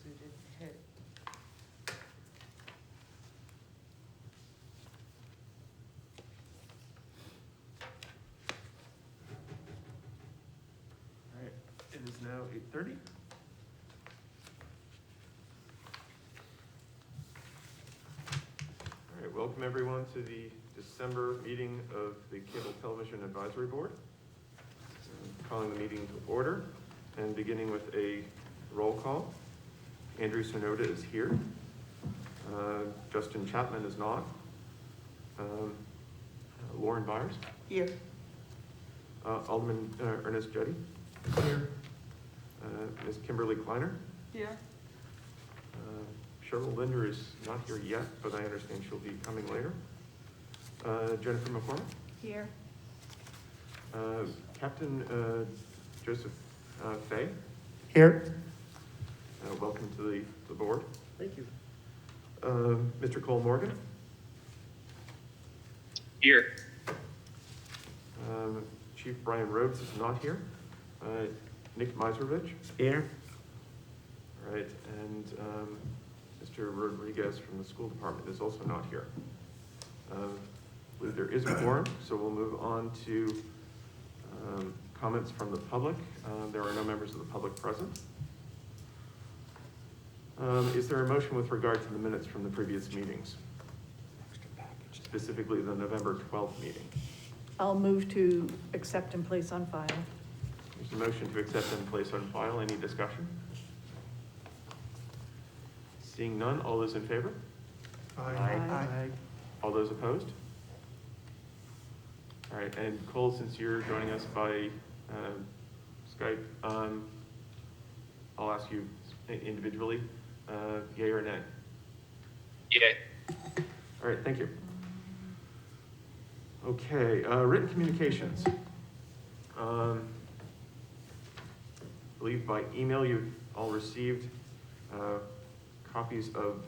we didn't hit. All right, it is now 8:30. All right, welcome everyone to the December meeting of the Cable Television Advisory Board. Calling the meeting to order and beginning with a roll call. Andrew Sonoda is here. Justin Chapman is not. Lauren Byers. Here. Alderman Ernest Jetty. Here. Ms. Kimberly Kleiner. Here. Cheryl Linder is not here yet, but I understand she'll be coming later. Jennifer McCormick. Here. Captain Joseph Fay. Here. Welcome to the board. Thank you. Mr. Cole Morgan. Here. Chief Brian Rhodes is not here. Nick Miserovich. Here. All right, and Mr. Rodriguez from the school department is also not here. I believe there is a quorum, so we'll move on to comments from the public. There are no members of the public present. Is there a motion with regard to the minutes from the previous meetings? Specifically the November 12th meeting. I'll move to accept and place on file. There's a motion to accept and place on file. Any discussion? Seeing none, all those in favor? Aye. All those opposed? All right, and Cole, since you're joining us by Skype, I'll ask you individually, yay or nay? Yay. All right, thank you. Okay, written communications. I believe by email you've all received copies of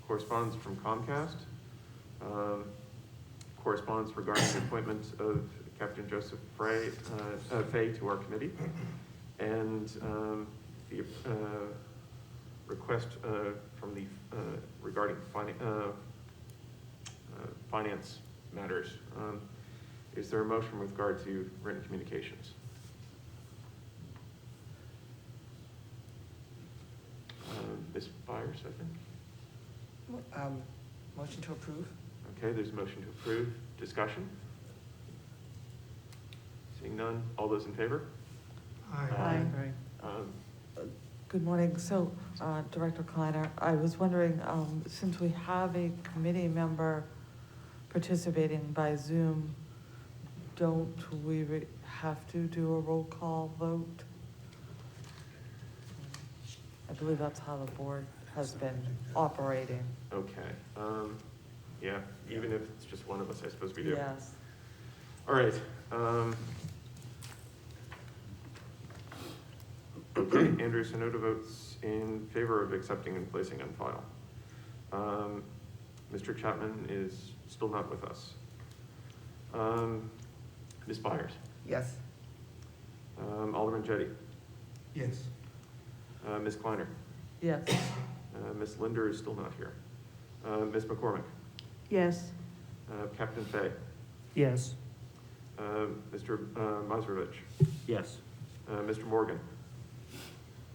correspondence from Comcast, correspondence regarding the appointment of Captain Joseph Fay to our committee, and the request from the regarding finance matters. Is there a motion with regard to written communications? Ms. Byers, I think. Motion to approve? Okay, there's a motion to approve. Discussion? Seeing none, all those in favor? Aye. Good morning. So, Director Kleiner, I was wondering, since we have a committee member participating by Zoom, don't we have to do a roll call vote? I believe that's how the board has been operating. Okay, yeah, even if it's just one of us, I suppose we do. Yes. All right. Okay, Andrew Sonoda votes in favor of accepting and placing on file. Mr. Chapman is still not with us. Ms. Byers. Yes. Alderman Jetty. Yes. Ms. Kleiner. Yes. Ms. Linder is still not here. Ms. McCormick. Yes. Captain Fay. Yes. Mr. Mazerovich. Yes. Mr. Morgan.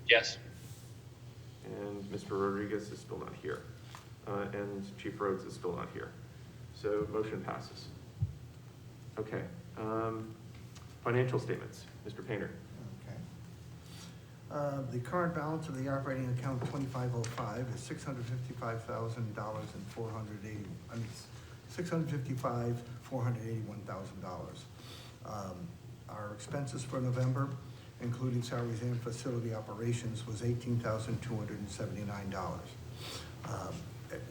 Yes. And Mr. Rodriguez is still not here. And Chief Rhodes is still not here. So motion passes. Okay. Financial statements. Mr. Painter. Okay. The current balance of the operating account 2505 is $655,481,000. Our expenses for November, including salaries and facility operations, was $18,279.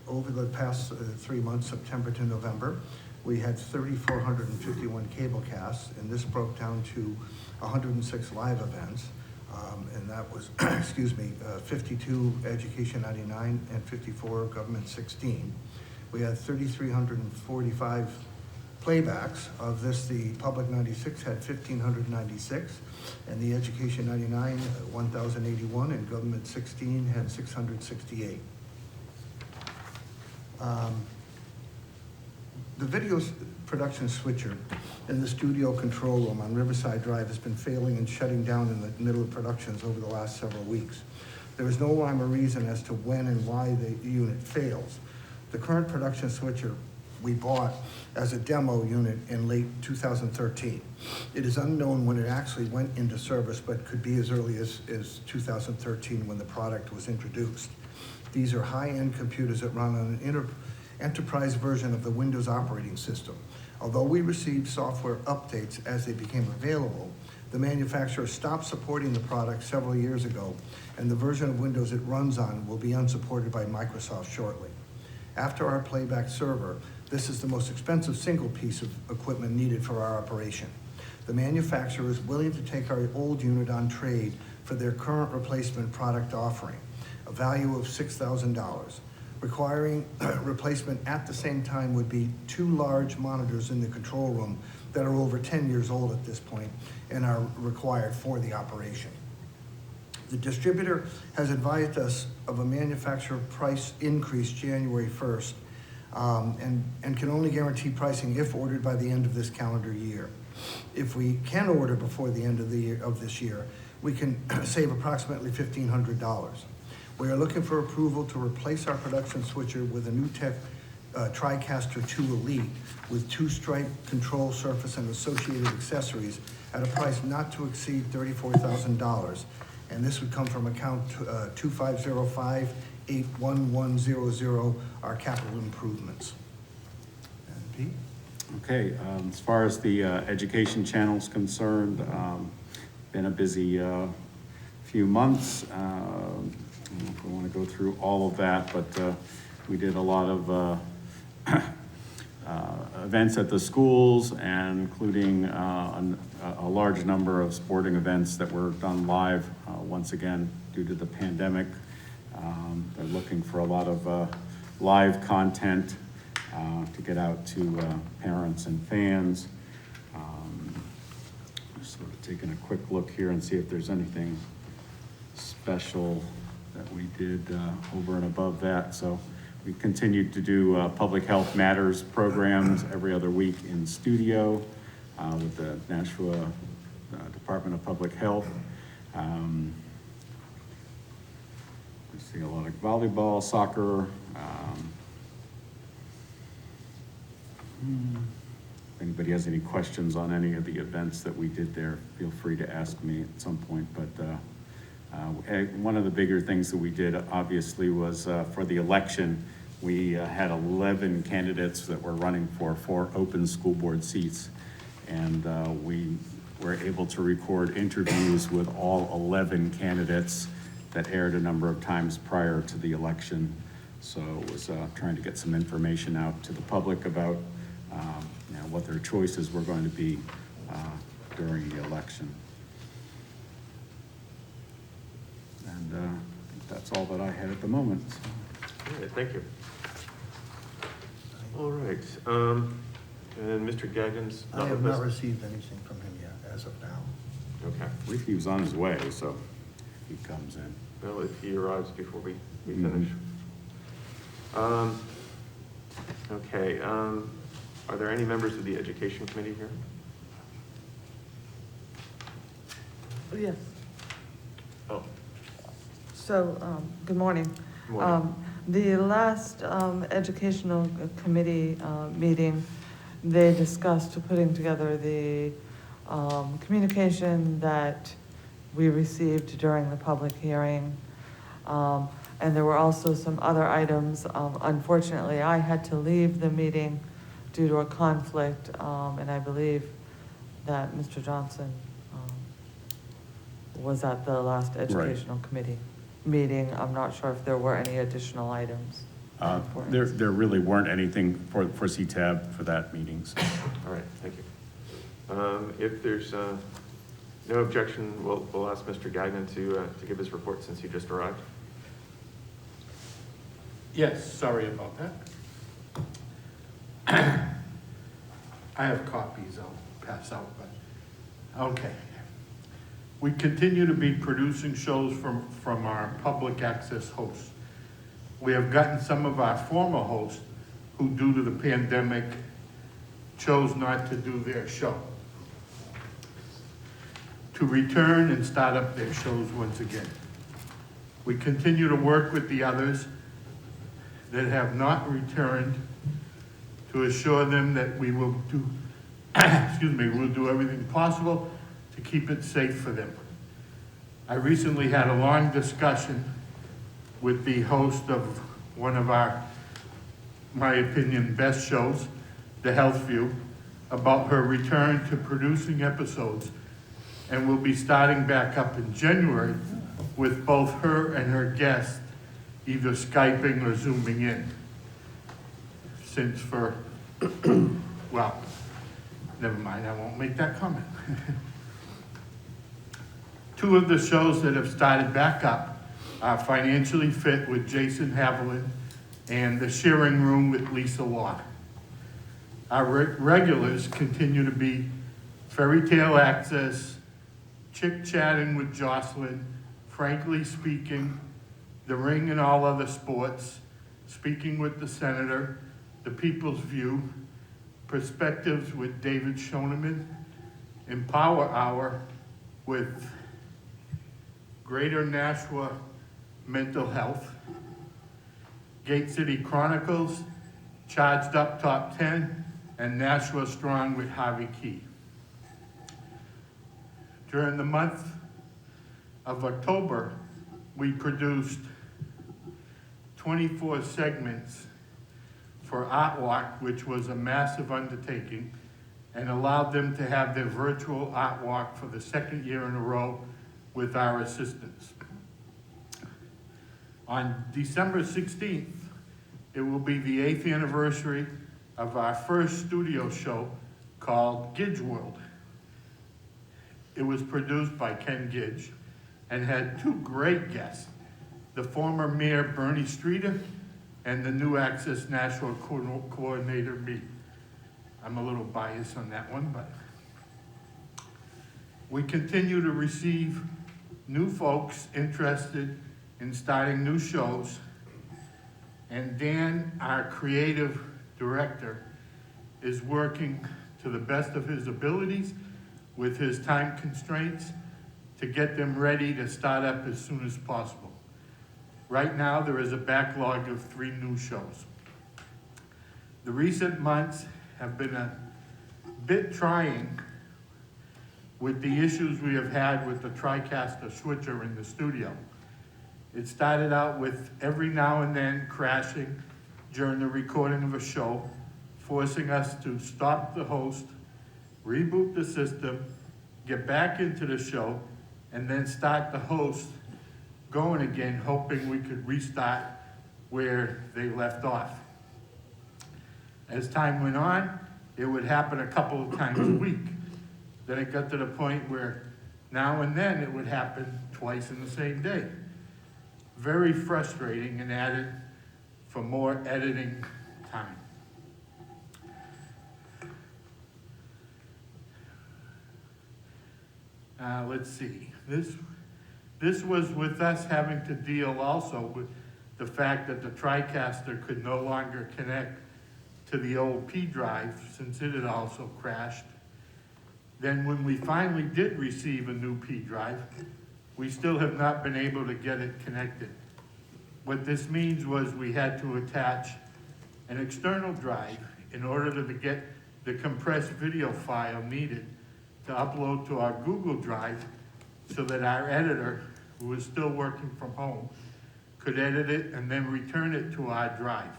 Over the past 3 months, September to November, we had 3,451 cable casts, and this broke down to 106 live events. And that was, 52 Education 99 and 54 Government 16. We had 3,345 playbacks. Of this, the Public 96 had 1,596, and the Education 99, 1,081, and Government 16 had 668. The video production switcher in the studio control room on Riverside Drive has been failing and shutting down in the middle of productions over the last several weeks. There is no rhyme or reason as to when and why the unit fails. The current production switcher we bought as a demo unit in late 2013. It is unknown when it actually went into service, but could be as early as 2013 when the product was introduced. These are high-end computers that run on an enterprise version of the Windows operating system. Although we received software updates as they became available, the manufacturer stopped supporting the product several years ago, and the version of Windows it runs on will be unsupported by Microsoft shortly. After our playback server, this is the most expensive single piece of equipment needed for our operation. The manufacturer is willing to take our old unit on trade for their current replacement product offering, a value of $6,000. Requiring replacement at the same time would be 2 large monitors in the control room that are over 10 years old at this point and are required for the operation. The distributor has advised us of a manufacturer price increase January 1st and can only guarantee pricing if ordered by the end of this calendar year. If we can order before the end of this year, we can save approximately $1,500. We are looking for approval to replace our production switcher with a new tech TriCaster 2 Elite with 2-stripe control surface and associated accessories at a price not to exceed $34,000. And this would come from account 2505-81100, our capital improvements. And Pete? Okay, as far as the education channel is concerned, been a busy few months. I don't know if we want to go through all of that, but we did a lot of events at the schools, and including a large number of sporting events that were done live once again due to the pandemic. They're looking for a lot of live content to get out to parents and fans. Just sort of taking a quick look here and see if there's anything special that we did over and above that. So we continued to do Public Health Matters programs every other week in studio with the Nashua Department of Public Health. We see a lot of volleyball, soccer. If anybody has any questions on any of the events that we did there, feel free to ask me at some point. But one of the bigger things that we did, obviously, was for the election, we had 11 candidates that were running for 4 open school board seats. And we were able to record interviews with all 11 candidates that aired a number of times prior to the election. So it was trying to get some information out to the public about what their choices were going to be during the election. And I think that's all that I had at the moment. So. All right, thank you. All right, and Mr. Gaggins? I have not received anything from him yet, as of now. Okay. I believe he was on his way, so he comes in. Well, if he arrives before we Mhm. finish. Okay, are there any members of the Education Committee here? Yes. Oh, So, good morning. good morning. The last educational committee meeting, they discussed putting together the communication that we received during the public hearing. And there were also some other items. Unfortunately, I had to leave the meeting due to a conflict, and I believe that Mr. Johnson was at the last educational committee meeting. I'm not sure if there were any additional items. There really weren't anything for CTAB for that meeting. So. All right, thank you. If there's no objection, we'll ask Mr. Gagnon to give his report since he just arrived. Yes, sorry about that. I have copies I'll pass out, but, okay. We continue to be producing shows from our public access hosts. We have gotten some of our former hosts who, due to the pandemic, chose not to do their show, to return and start up their shows once again. We continue to work with the others that have not returned to assure them that we will do, we'll do everything possible to keep it safe for them. I recently had a long discussion with the host of one of our, my opinion, best shows, The Health View, about her return to producing episodes, and we'll be starting back up in January with both her and her guest either Skyping or Zooming in. Since for, well, never mind, I won't make that comment. Two of the shows that have started back up are Financially Fit with Jason Haviland and The Sharing Room with Lisa Law. Our regulars continue to be Fairy Tale Access, Chick Chatting with Jocelyn, Frankly Speaking, The Ring and All Other Sports, Speaking with the Senator, The People's View, Perspectives with David Schoeneman, Empower Hour with Greater Nashua Mental Health, Gate City Chronicles, Charged Up Top 10, and Nashua Strong with Harvey Key. During the month of October, we produced 24 segments for Art Walk, which was a massive undertaking, and allowed them to have their virtual Art Walk for the second year in a row with our assistance. On December 16th, it will be the 8th anniversary of our first studio show called Gidge World. It was produced by Ken Gidge and had two great guests, the former Mayor Bernie Streeter and the new Access Nashua Coordinator, me. I'm a little biased on that one, but we continue to receive new folks interested in starting new shows, and Dan, our creative director, is working to the best of his abilities with his time constraints to get them ready to start up as soon as possible. Right now, there is a backlog of 3 new shows. The recent months have been a bit trying with the issues we have had with the TriCaster switcher in the studio. It started out with every now and then crashing during the recording of a show, forcing us to stop the host, reboot the system, get back into the show, and then start the host going again, hoping we could restart where they left off. As time went on, it would happen a couple of times a week. Then it got to the point where now and then it would happen twice in the same day. Very frustrating and added for more editing time. Let's see, this was with us having to deal also with the fact that the TriCaster could no longer connect to the old P drive since it had also crashed. Then when we finally did receive a new P drive, we still have not been able to get it connected. What this means was we had to attach an external drive in order to get the compressed video file needed to upload to our Google Drive so that our editor, who was still working from home, could edit it and then return it to our drive.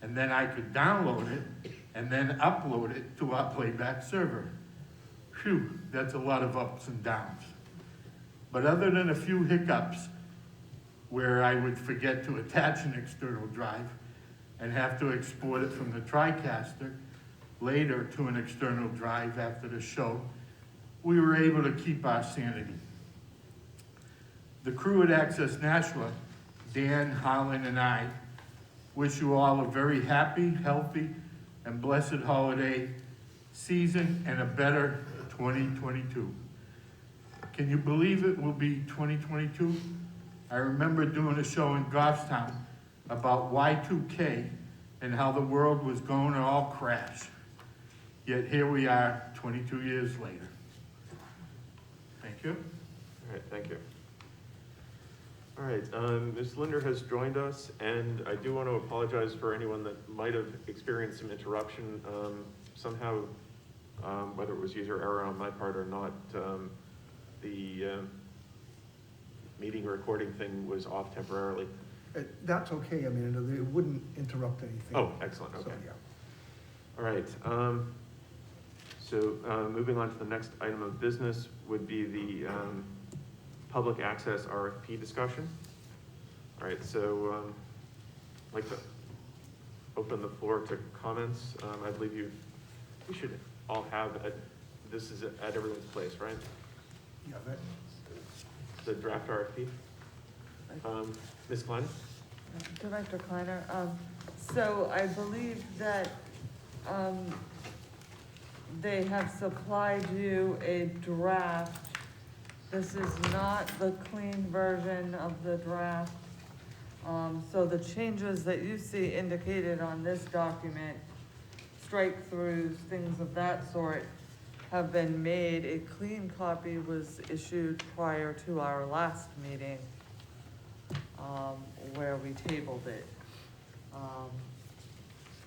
And then I could download it and then upload it to our playback server. Phew, that's a lot of ups and downs. But other than a few hiccups where I would forget to attach an external drive and have to export it from the TriCaster later to an external drive after the show, we were able to keep our sanity. The crew at Access Nashua, Dan, Holland, and I, wish you all a very happy, healthy, and blessed holiday season and a better 2022. Can you believe it will be 2022? I remember doing a show in Goffstown about Y2K and how the world was going to all crash. Yet here we are, 22 years later. Thank you. All right, thank you. All right, Ms. Linder has joined us, and I do want to apologize for anyone that might have experienced some interruption. Somehow, whether it was user error on my part or not, the meeting recording thing was off temporarily. That's okay, I mean, it wouldn't interrupt anything. Oh, excellent, So, okay. yeah. All right, so moving on to the next item of business would be the public access RFP discussion. All right, so I'd like to open the floor to comments. I believe we should all have, this is at everyone's place, right? Yeah, that, The draft RFP. Ms. Klein? Director Kleiner, so I believe that, they have supplied you a draft. This is not the clean version of the draft. So the changes that you see indicated on this document, strike-throughs, things of that sort, have been made. A clean copy was issued prior to our last meeting, where we tabled it.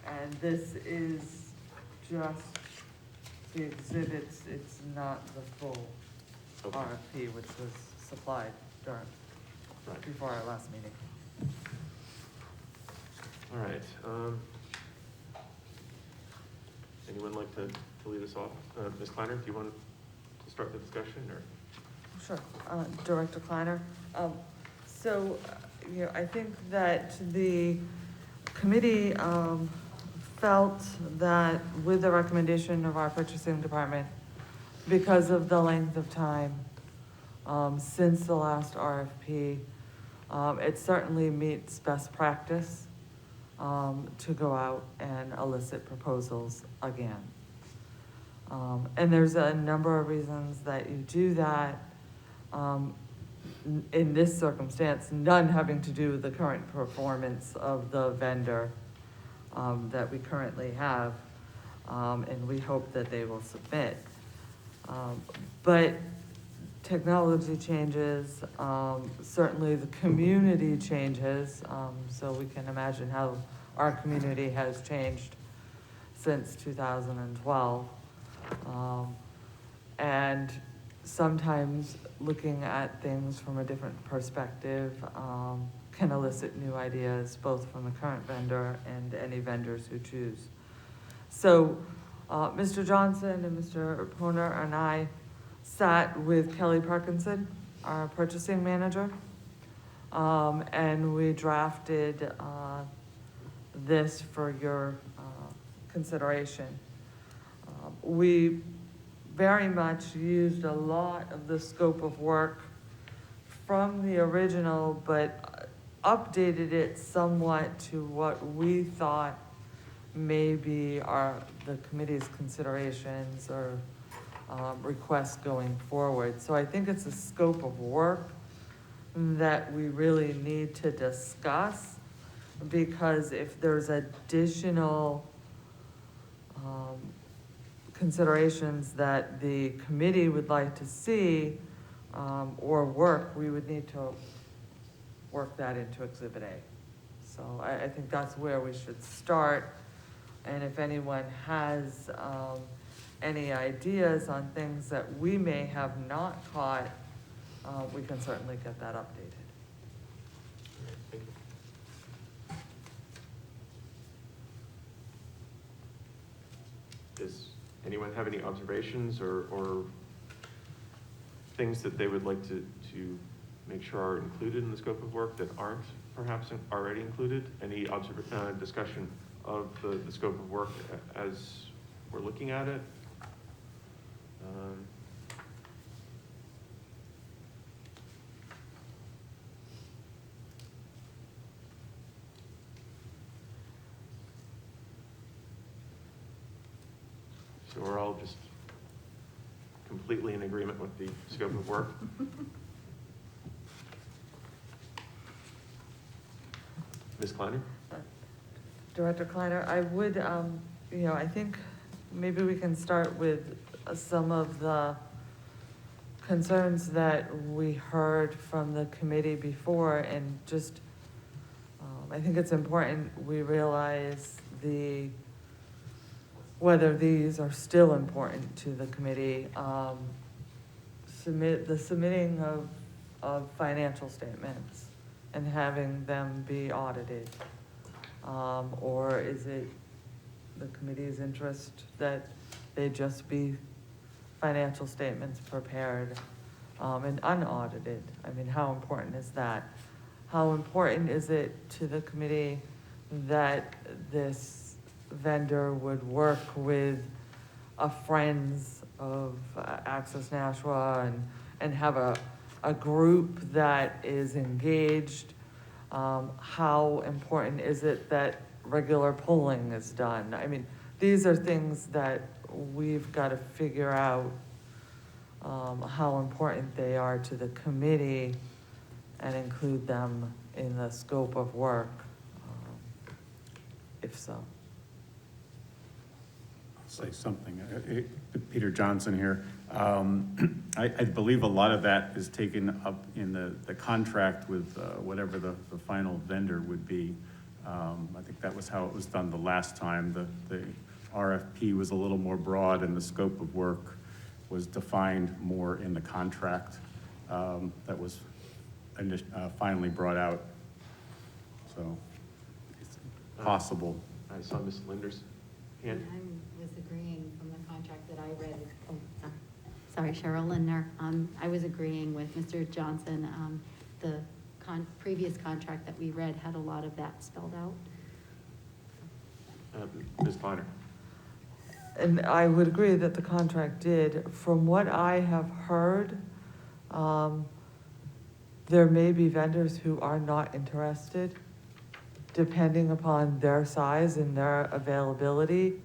And this is just the exhibits, it's not the full Okay. RFP, which was supplied during, Right. before our last meeting. All right. Anyone like to lead us off? Ms. Kleiner, do you want to start the discussion, or? Sure, Director Kleiner. You know, I think that the committee, felt that with the recommendation of our purchasing department, because of the length of time, since the last RFP, it certainly meets best practice, to go out and elicit proposals again. And there's a number of reasons that you do that. In this circumstance, none having to do with the current performance of the vendor that we currently have, and we hope that they will submit. But technology changes, certainly the community changes, so we can imagine how our community has changed since 2012. And sometimes looking at things from a different perspective can elicit new ideas, both from the current vendor and any vendors who choose. So Mr. Johnson and Mr. Poner and I sat with Kelly Parkinson, our purchasing manager, and we drafted this for your consideration. We very much used a lot of the scope of work from the original, but updated it somewhat to what we thought may be the committee's considerations or requests going forward. So I think it's a scope of work that we really need to discuss, because if there's additional considerations that the committee would like to see or work, we would need to work that into Exhibit A. So I think that's where we should start. And if anyone has any ideas on things that we may have not caught, we can certainly get that updated. All right, thank you. Does anyone have any observations or things that they would like to make sure are included in the scope of work that aren't perhaps already included? Any discussion of the scope of work as we're looking at it? So we're all just completely in agreement with the scope of work. Ms. Kleiner? Director Kleiner, I would, I think maybe we can start with some of the concerns that we heard from the committee before, and just, I think it's important we realize whether these are still important to the committee. Submitting of financial statements and having them be audited. Or is it the committee's interest that they just be financial statements prepared, and unaudited? I mean, how important is that? How important is it to the committee that this vendor would work with a Friends of Access Nashua and have a group that is engaged? How important is it that regular polling is done? I mean, these are things that we've got to figure out, how important they are to the committee and include them in the scope of work, if so. I'll say something. Peter Johnson here. I believe a lot of that is taken up in the contract with whatever the final vendor would be. I think that was how it was done the last time. The RFP was a little more broad and the scope of work was defined more in the contract that was finally brought out. So it's possible. I saw Ms. Linder's hand. I was agreeing from the contract that I read. Oh, sorry, Cheryl Lindner. I was agreeing with Mr. Johnson. The previous contract that we read had a lot of that spelled out. Ms. Kleiner? And I would agree that the contract did. From what I have heard, there may be vendors who are not interested, depending upon their size and their availability,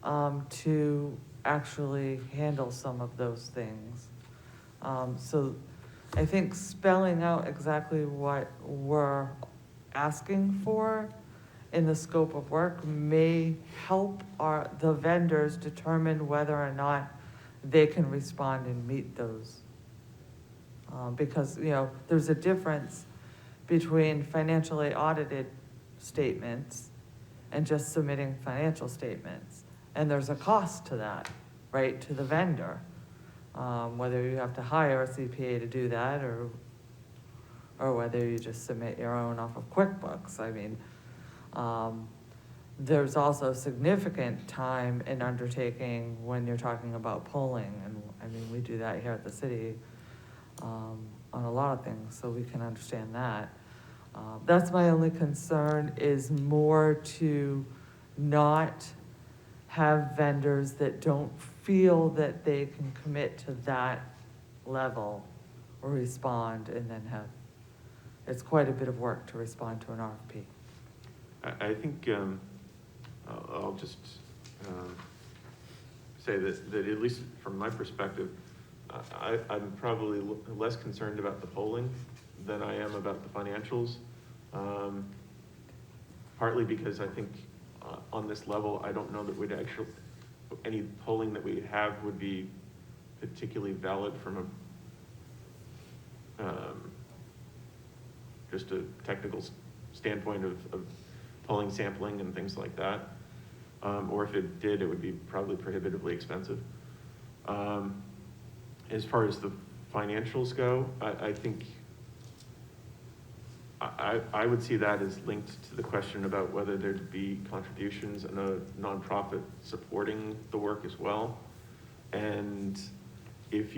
to actually handle some of those things. So I think spelling out exactly what we're asking for in the scope of work may help the vendors determine whether or not they can respond and meet those. Because, there's a difference between financially audited statements and just submitting financial statements. And there's a cost to that, right, to the vendor. Whether you have to hire a CPA to do that or whether you just submit your own off of QuickBooks. I mean, there's also significant time and undertaking when you're talking about polling. And I mean, we do that here at the city on a lot of things, so we can understand that. That's my only concern, is more to not have vendors that don't feel that they can commit to that level or respond, and then it's quite a bit of work to respond to an RFP. I think I'll just say that at least from my perspective, I'm probably less concerned about the polling than I am about the financials. Partly because I think on this level, I don't know that any polling that we have would be particularly valid from just a technical standpoint of polling sampling and things like that. Or if it did, it would be probably prohibitively expensive. As far as the financials go, I think I would see that as linked to the question about whether there'd be contributions and a nonprofit supporting the work as well. And if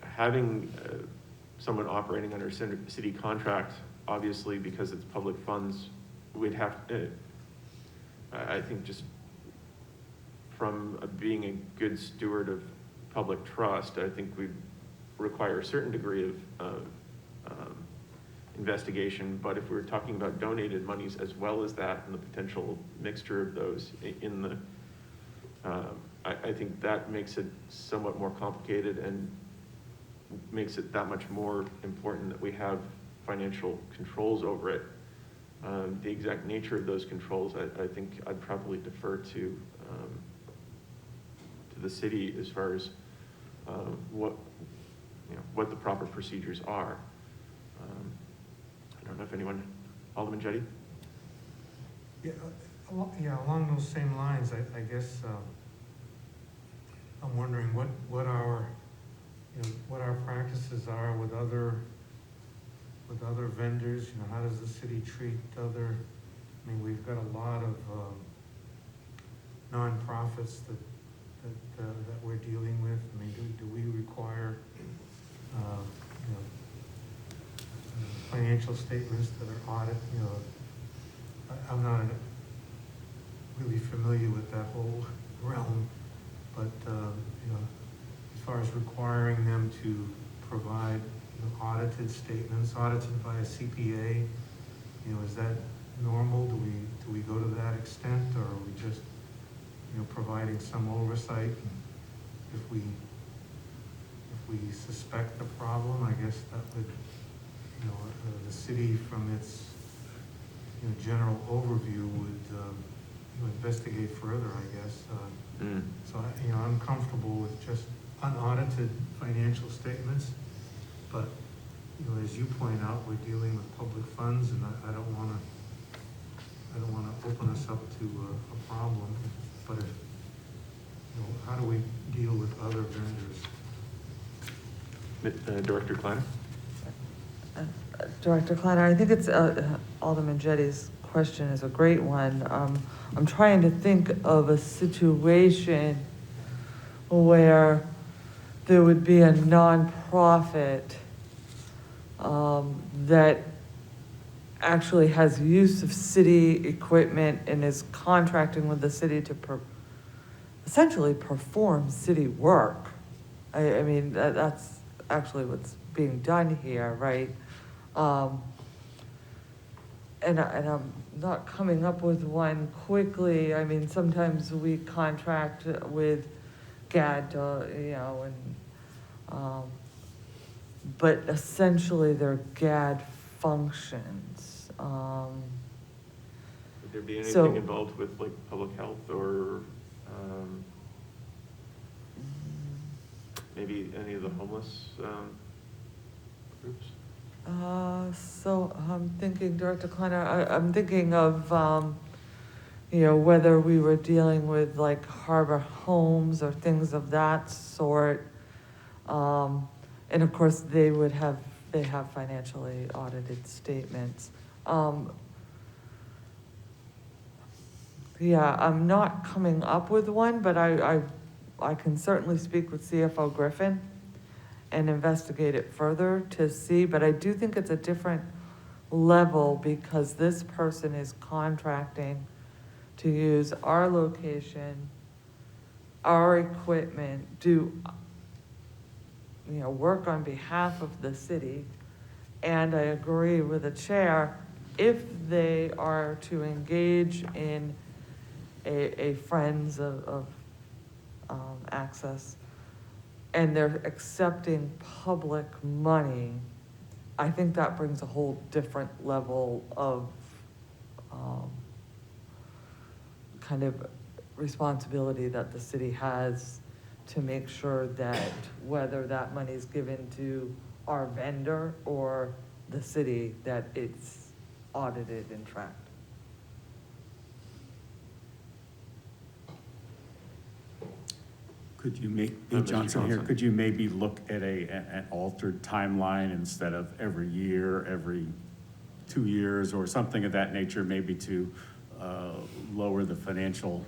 having someone operating under city contract, obviously because it's public funds, we'd have, I think just from being a good steward of public trust, I think we'd require a certain degree of investigation. But if we're talking about donated monies as well as that, and the potential mixture of those in the I think that makes it somewhat more complicated and makes it that much more important that we have financial controls over it. The exact nature of those controls, I think I'd probably defer to the city as far as what the proper procedures are. I don't know if anyone, Alderman Jettie? Yeah, along those same lines, I guess, I'm wondering what our practices are with other vendors. How does the city treat other, I mean, we've got a lot of nonprofits that we're dealing with. I mean, do we require, financial statements that are audit, I'm not really familiar with that whole realm, but, as far as requiring them to provide audited statements, audited by a CPA, is that normal? Do we go to that extent, or are we just, providing some oversight? If we suspect a problem, I guess that would, the city from its, general overview would, investigate further, I guess. So, I'm comfortable with just unaudited financial statements, but, as you point out, we're dealing with public funds, and I don't wanna open us up to a problem, but if, how do we deal with other vendors? Director Kleiner? Director Kleiner, I think it's, Alderman Jettie's question is a great one. I'm trying to think of a situation where there would be a nonprofit that actually has use of city equipment and is contracting with the city to essentially perform city work. I mean, that's actually what's being done here, right? And I'm not coming up with one quickly. I mean, sometimes we contract with GAD, but essentially they're GAD functions. Would there be So- anything involved with like public health or maybe any of the homeless groups? So I'm thinking, Director Kleiner, I'm thinking of, whether we were dealing with like Harbor Homes or things of that sort. And of course, they have financially audited statements. Yeah, I'm not coming up with one, but I can certainly speak with CFO Griffin and investigate it further to see, but I do think it's a different level because this person is contracting to use our location, our equipment, do, work on behalf of the city. And I agree with the chair, if they are to engage in a Friends of Access, and they're accepting public money, I think that brings a whole different level of kind of responsibility that the city has to make sure that whether that money is given to our vendor or the city, that it's audited and tracked. Could you make, Mr. Johnson here, Johnson. could you maybe look at an altered timeline instead of every year, every 2 years, or something of that nature, maybe to lower the financial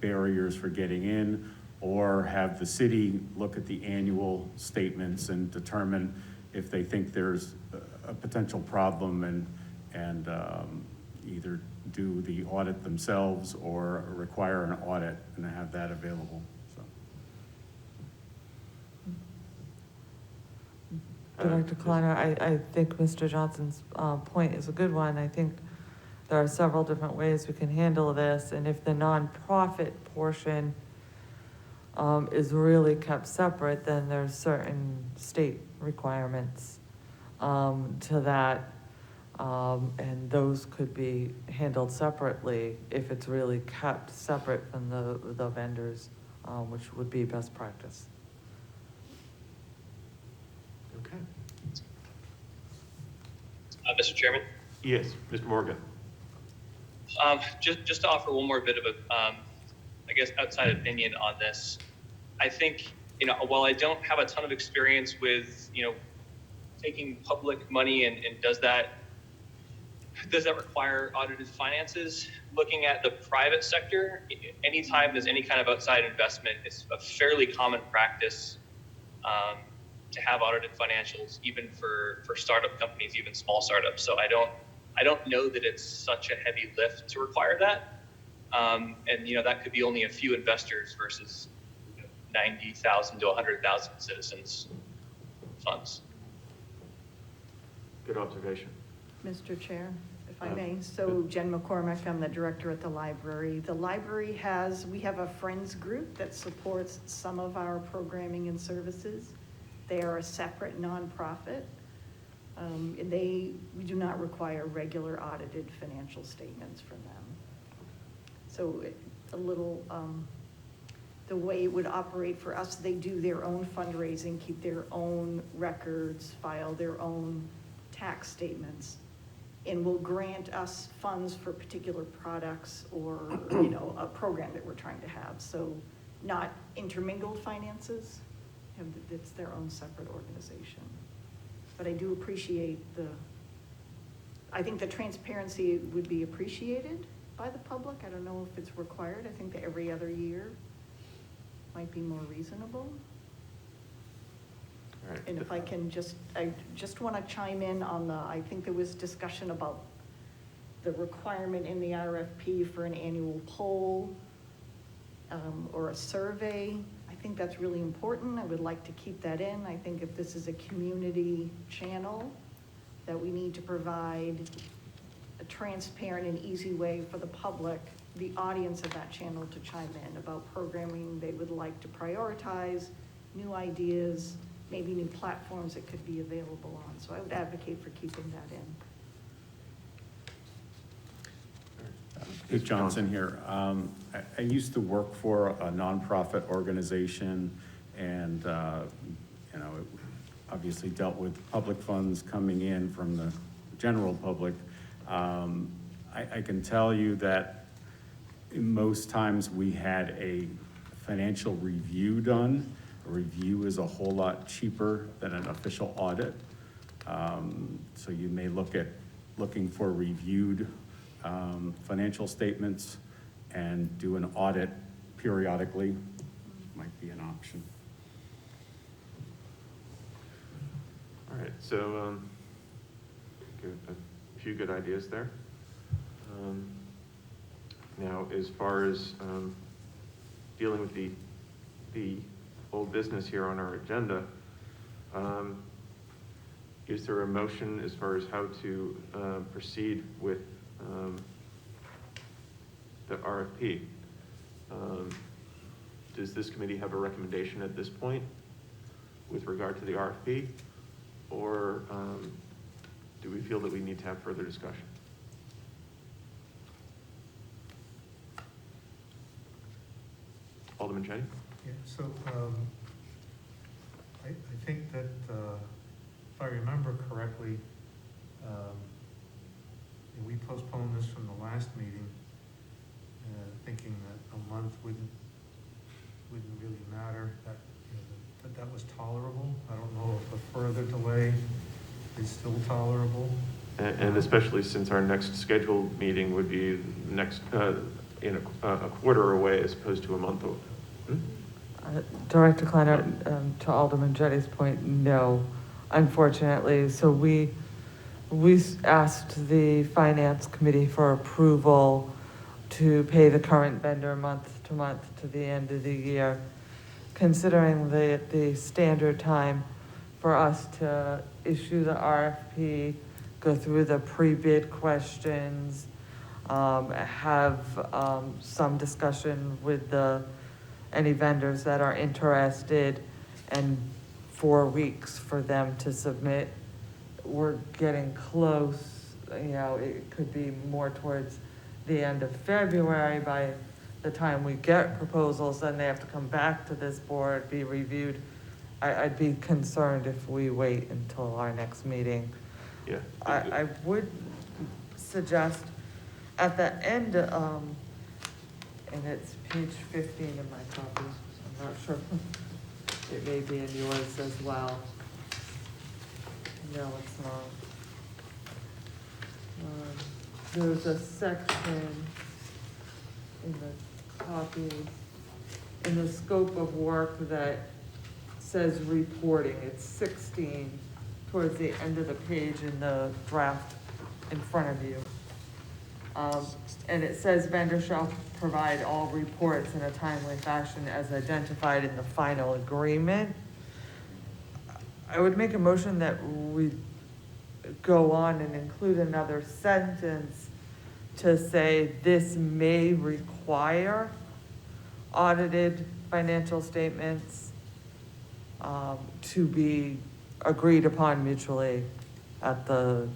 barriers for getting in, or have the city look at the annual statements and determine if they think there's a potential problem and either do the audit themselves or require an audit and have that available. Director Kleiner, I think Mr. Johnson's point is a good one. I think there are several different ways we can handle this, and if the nonprofit portion is really kept separate, then there's certain state requirements to that. And those could be handled separately if it's really kept separate from the vendors, which would be best practice. Okay. Mr. Chairman, Yes, Mr. Morgan. just to offer one more bit of a, I guess, outside opinion on this. I think, while I don't have a ton of experience with, taking public money and does that require audited finances? Looking at the private sector, anytime there's any kind of outside investment, it's a fairly common practice to have audited financials, even for startup companies, even small startups. So I don't know that it's such a heavy lift to require that. And that could be only a few investors versus 90,000 to 100,000 citizens funds. Good observation. Mr. Chair, if I may. So Jen McCormick, I'm the director at the library. The library we have a friends group that supports some of our programming and services. They are a separate nonprofit. We do not require regular audited financial statements from them. So the way it would operate for us, they do their own fundraising, keep their own records, file their own tax statements, and will grant us funds for particular products or, a program that we're trying to have. So not intermingled finances, it's their own separate organization. But I do appreciate I think the transparency would be appreciated by the public. I don't know if it's required. I think that every other year might be more reasonable. All right. And if I can I just want to chime in on I think there was discussion about the requirement in the RFP for an annual poll or a survey. I think that's really important. I would like to keep that in. I think if this is a community channel, that we need to provide a transparent and easy way for the public, the audience of that channel, to chime in about programming they would like to prioritize, new ideas, maybe new platforms it could be available on. So I would advocate for keeping that in. Pete Johnson here. I used to work for a nonprofit organization and, it obviously dealt with public funds coming in from the general public. I can tell you that most times we had a financial review done. A review is a whole lot cheaper than an official audit. So you may looking for reviewed financial statements and do an audit periodically might be an option. All right, so a few good ideas there. Now, as far as dealing with the old business here on our agenda, is there a motion as far as how to proceed with the RFP? Does this committee have a recommendation at this point with regard to the RFP? Or do we feel that we need to have further discussion? Alderman Cheney? Yeah, so I think that if I remember correctly, we postponed this from the last meeting, thinking that a month wouldn't really matter. That was tolerable. I don't know if a further delay is still tolerable. And especially since our next scheduled meeting would be next in a quarter away as opposed to a month away. Director Kleiner, to Alderman Jetty's point, no, unfortunately. So we asked the Finance Committee for approval to pay the current vendor month to month to the end of the year, considering the standard time for us to issue the RFP, go through the pre-bid questions, have some discussion with the any vendors that are interested, and 4 weeks for them to submit. We're getting close, you know, it could be more towards the end of February. By the time we get proposals, then they have to come back to this board, be reviewed. I'd be concerned if we wait until our next meeting. Yeah. I would suggest at the end, and it's page 15 in my copy, I'm not sure. It may be in yours as well. No, it's not. There's a section in the copy, in the scope of work that says reporting. It's 16 towards the end of the page in the draft in front of you. And it says vendor shall provide all reports in a timely fashion as identified in the final agreement. I would make a motion that we go on and include another sentence to say this may require audited financial statements to be agreed upon mutually at the,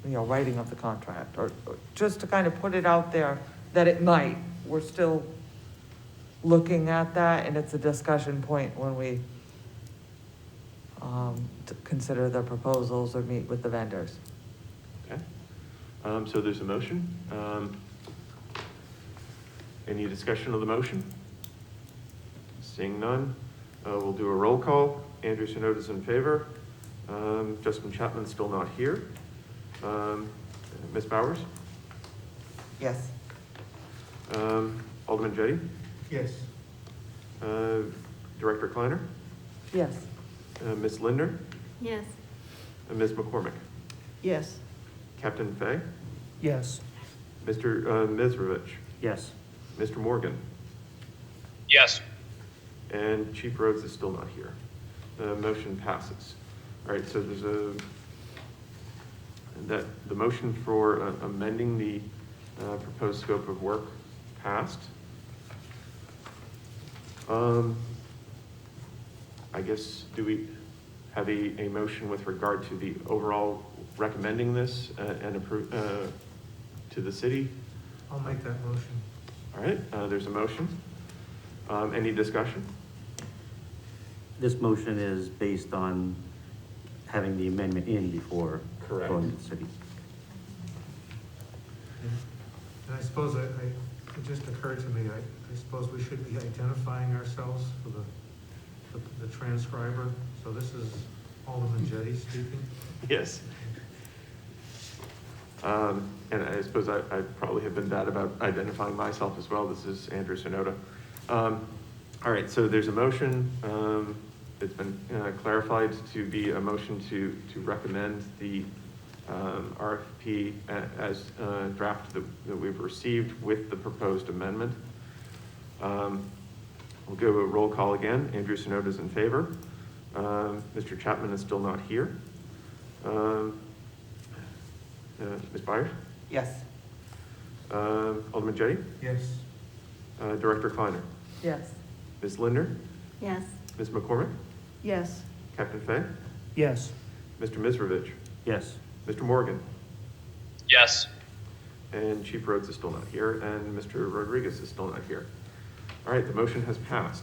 writing of the contract, or just to kind of put it out there that it might. We're still looking at that, and it's a discussion point when we to consider the proposals or meet with the vendors. Okay. So there's a motion. Any discussion of the motion? Seeing none, we'll do a roll call. Andrew Sonoda's in favor. Justin Chapman's still not here. Ms. Bowers? Yes. Alderman Jettie? Yes. Director Kleiner? Yes. Ms. Linder? Yes. And Ms. McCormick? Yes. Captain Fay? Yes. Mr. Mizrovich? Yes. Mr. Morgan? Yes. And Chief Rhodes is still not here. The motion passes. All right, so there's the motion for amending the proposed scope of work passed. I guess, do we have a motion with regard to the overall recommending this and approve to the city? I'll make that motion. All right, there's a motion. Any discussion? This motion is based on having the amendment in before Correct. going to the city. And I suppose it just occurred to me, I suppose we should be identifying ourselves for the transcriber. So this is Alderman Jettie speaking. Yes. And I suppose I probably have been bad about identifying myself as well. This is Andrew Sonoda. All right, so there's a motion. It's been clarified to be a motion to recommend the RFP as drafted that we've received with the proposed amendment. We'll go a roll call again. Andrew Sonoda's in favor. Mr. Chapman is still not here. Ms. Byers? Yes. Alderman Jettie? Yes. Director Kleiner? Yes. Ms. Linder? Yes. Ms. McCormick? Yes. Captain Fay? Yes. Mr. Mizrovich? Yes. Mr. Morgan? Yes. And Chief Rhodes is still not here, and Mr. Rodriguez is still not here. All right, the motion has passed.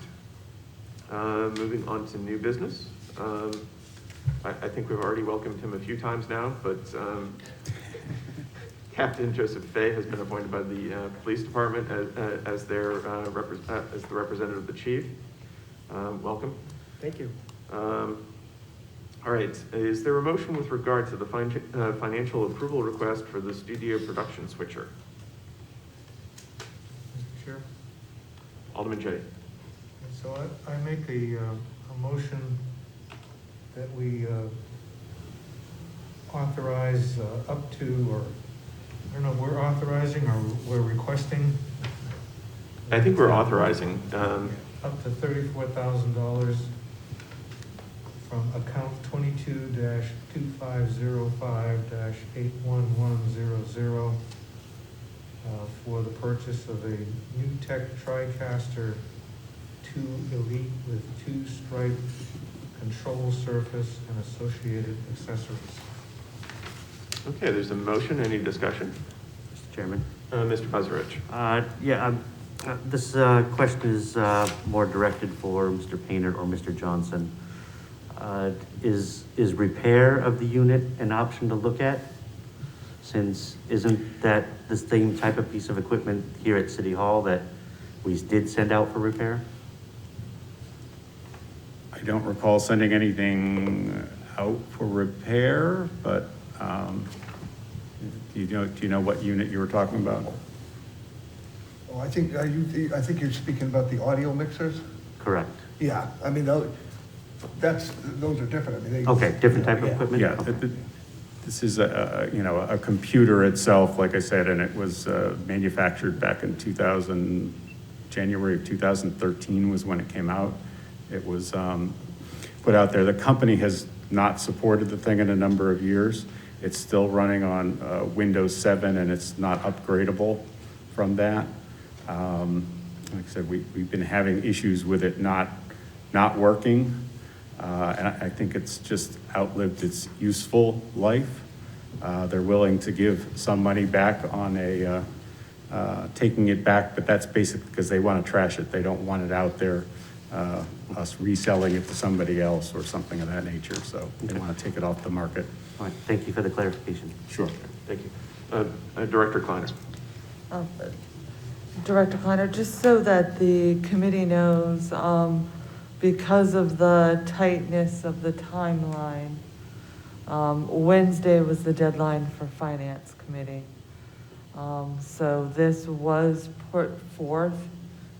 Moving on to new business. I think we've already welcomed him a few times now, but Captain Joseph Fay has been appointed by the police department as the representative of the chief. Welcome. Thank you. All right, is there a motion with regard to the financial approval request for the studio production switcher? Mr. Chair? Alderman Jettie. So I make a motion that we authorize up to, or I don't know, we're authorizing or we're requesting? I think we're authorizing. Up to $34,000 from account 22-2505-81100 for the purchase of a new tech TriCaster 2 Elite with 2 stripe control surface and associated accessories. Okay, there's a motion. Any discussion? Mr. Chairman. Mr. Buzzarich. This question is more directed for Mr. Painter or Mr. Johnson. Is repair of the unit an option to look at? Since isn't that the same type of piece of equipment here at City Hall that we did send out for repair? I don't recall sending anything out for repair, but, do you know what unit you were talking about? Oh, I think you're speaking about the audio mixers? Correct. Yeah, I mean, those are different, I mean, they. Okay, different type of Yeah. equipment? Yeah, Okay. this is a computer itself, like I said, and it was manufactured back in January of 2013 was when it came out. It was put out there. The company has not supported the thing in a number of years. It's still running on Windows 7 and it's not upgradable from that. Like I said, we've been having issues with it not working. And I think it's just outlived its useful life. They're willing to give some money back on taking it back, but that's basically because they want to trash it. They don't want it out there, us reselling it to somebody else or something of that nature. So they want to take it off the market. All right, thank you for the clarification. Sure. Thank you. Director Kleiner. Director Kleiner, just so that the committee knows, because of the tightness of the timeline, Wednesday was the deadline for Finance Committee. So this was put forth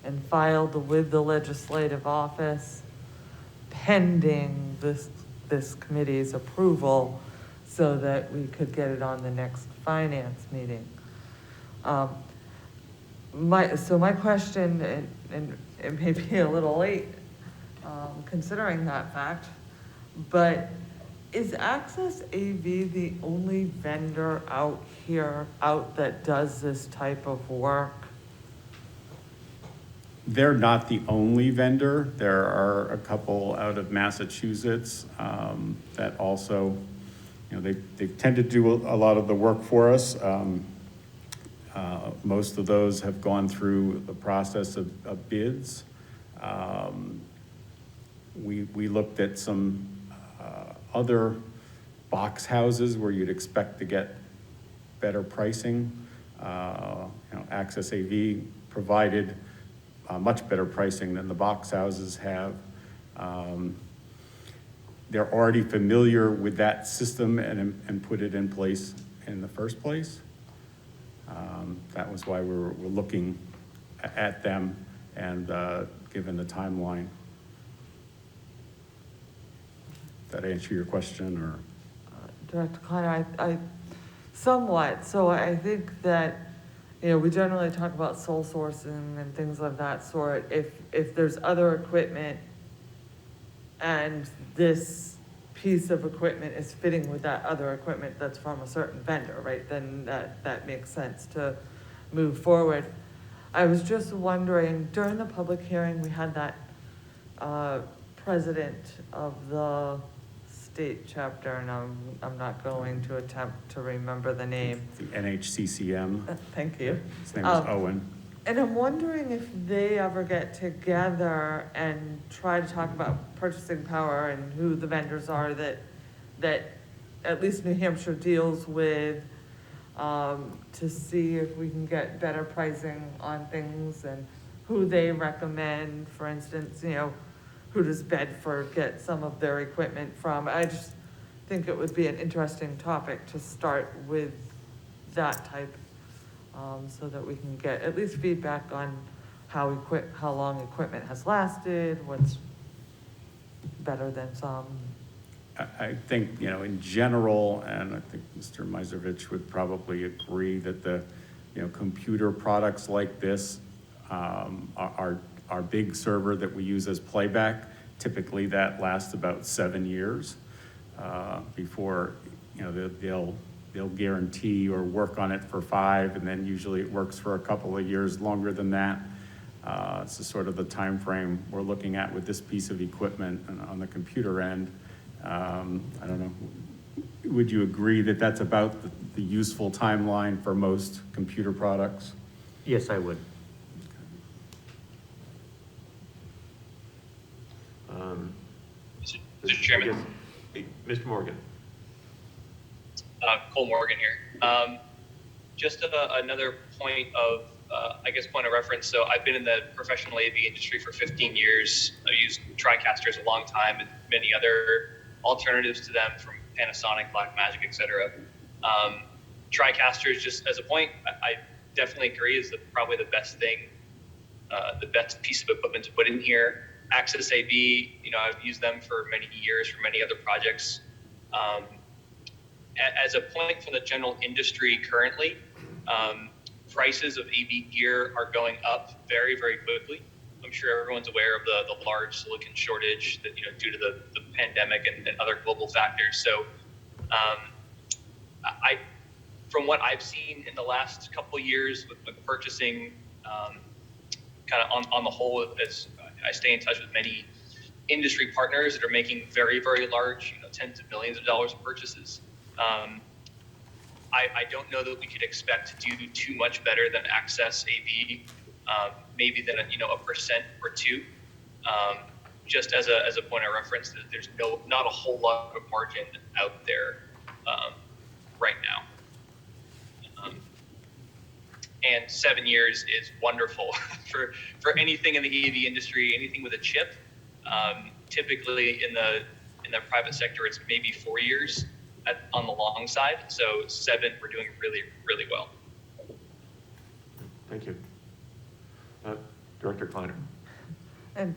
and filed with the legislative office pending this committee's approval so that we could get it on the next finance meeting. My question, and it may be a little late, considering that fact, but is Access AV the only vendor out that does this type of work? They're not the only vendor. There are a couple out of Massachusetts that also, they tend to do a lot of the work for us. Most of those have gone through the process of bids. We looked at some other box houses where you'd expect to get better pricing. Access AV provided much better pricing than the box houses have. They're already familiar with that system and put it in place in the first place. That was why we're looking at them and given the timeline. Did that answer your question, or? Director Kleiner, I somewhat. So I think that, we generally talk about sole sourcing and things of that sort. If there's other equipment and this piece of equipment is fitting with that other equipment that's from a certain vendor, right, then that makes sense to move forward. I was just wondering, during the public hearing, we had that president of the state chapter, and I'm not going to attempt to remember the name. The NHCCM. Thank you. His name is Owen. And I'm wondering if they ever get together and try to talk about purchasing power and who the vendors are that at least New Hampshire deals with, to see if we can get better pricing on things and who they recommend. For instance, who does Bedford get some of their equipment from? I just think it would be an interesting topic to start with that type, so that we can get at least feedback on how long equipment has lasted, what's better than some. I think, in general, and I think Mr. Miservich would probably agree that the, computer products like this, our big server that we use as playback, typically that lasts about 7 years before, they'll guarantee or work on it for 5, and then usually it works for a couple of years longer than that. This is sort of the time frame we're looking at with this piece of equipment and on the computer end. I don't know, would you agree that that's about the useful timeline for most computer products? Yes, I would. Mr. Chairman. I guess- Mr. Morgan. Cole Morgan here. Just another point of, I guess, point of reference. So I've been in the professional AV industry for 15 years. I've used TriCasters a long time and many other alternatives to them from Panasonic, Blackmagic, etc. TriCasters, just as a point, I definitely agree, is probably the best thing, the best piece of equipment to put in here. Access AV, I've used them for many years for many other projects. As a point for the general industry currently, prices of AV gear are going up very, very quickly. I'm sure everyone's aware of the large silicon shortage that, due to the pandemic and other global factors. So from what I've seen in the last couple of years with purchasing, kind of on the whole, as I stay in touch with many industry partners that are making very, very large, tens of millions of dollars of purchases. I don't know that we could expect to do too much better than Access AV, maybe than a percent or two. Just as a point of reference, that there's not a whole lot of margin out there right now. And 7 years is wonderful for anything in the AV industry, anything with a chip. Typically in the private sector, it's maybe 4 years on the long side. So 7, we're doing really, really well. Thank you. Director Kleiner. And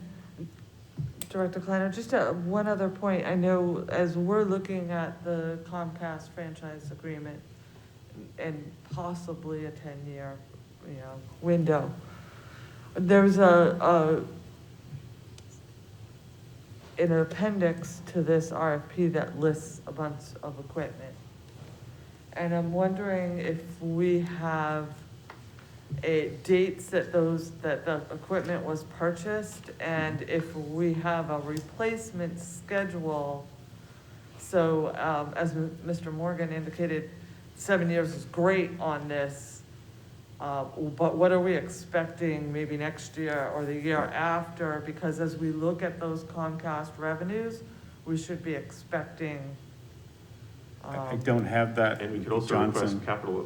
Director Kleiner, just one other point. I know as we're looking at the Comcast franchise agreement and possibly a 10-year, window, there's an appendix to this RFP that lists a bunch of equipment. And I'm wondering if we have dates that the equipment was purchased, and if we have a replacement schedule. So, as Mr. Morgan indicated, 7 years is great on this, but what are we expecting maybe next year or the year after? Because as we look at those Comcast revenues, we should be expecting. I don't have that, And we could also Johnson. request capital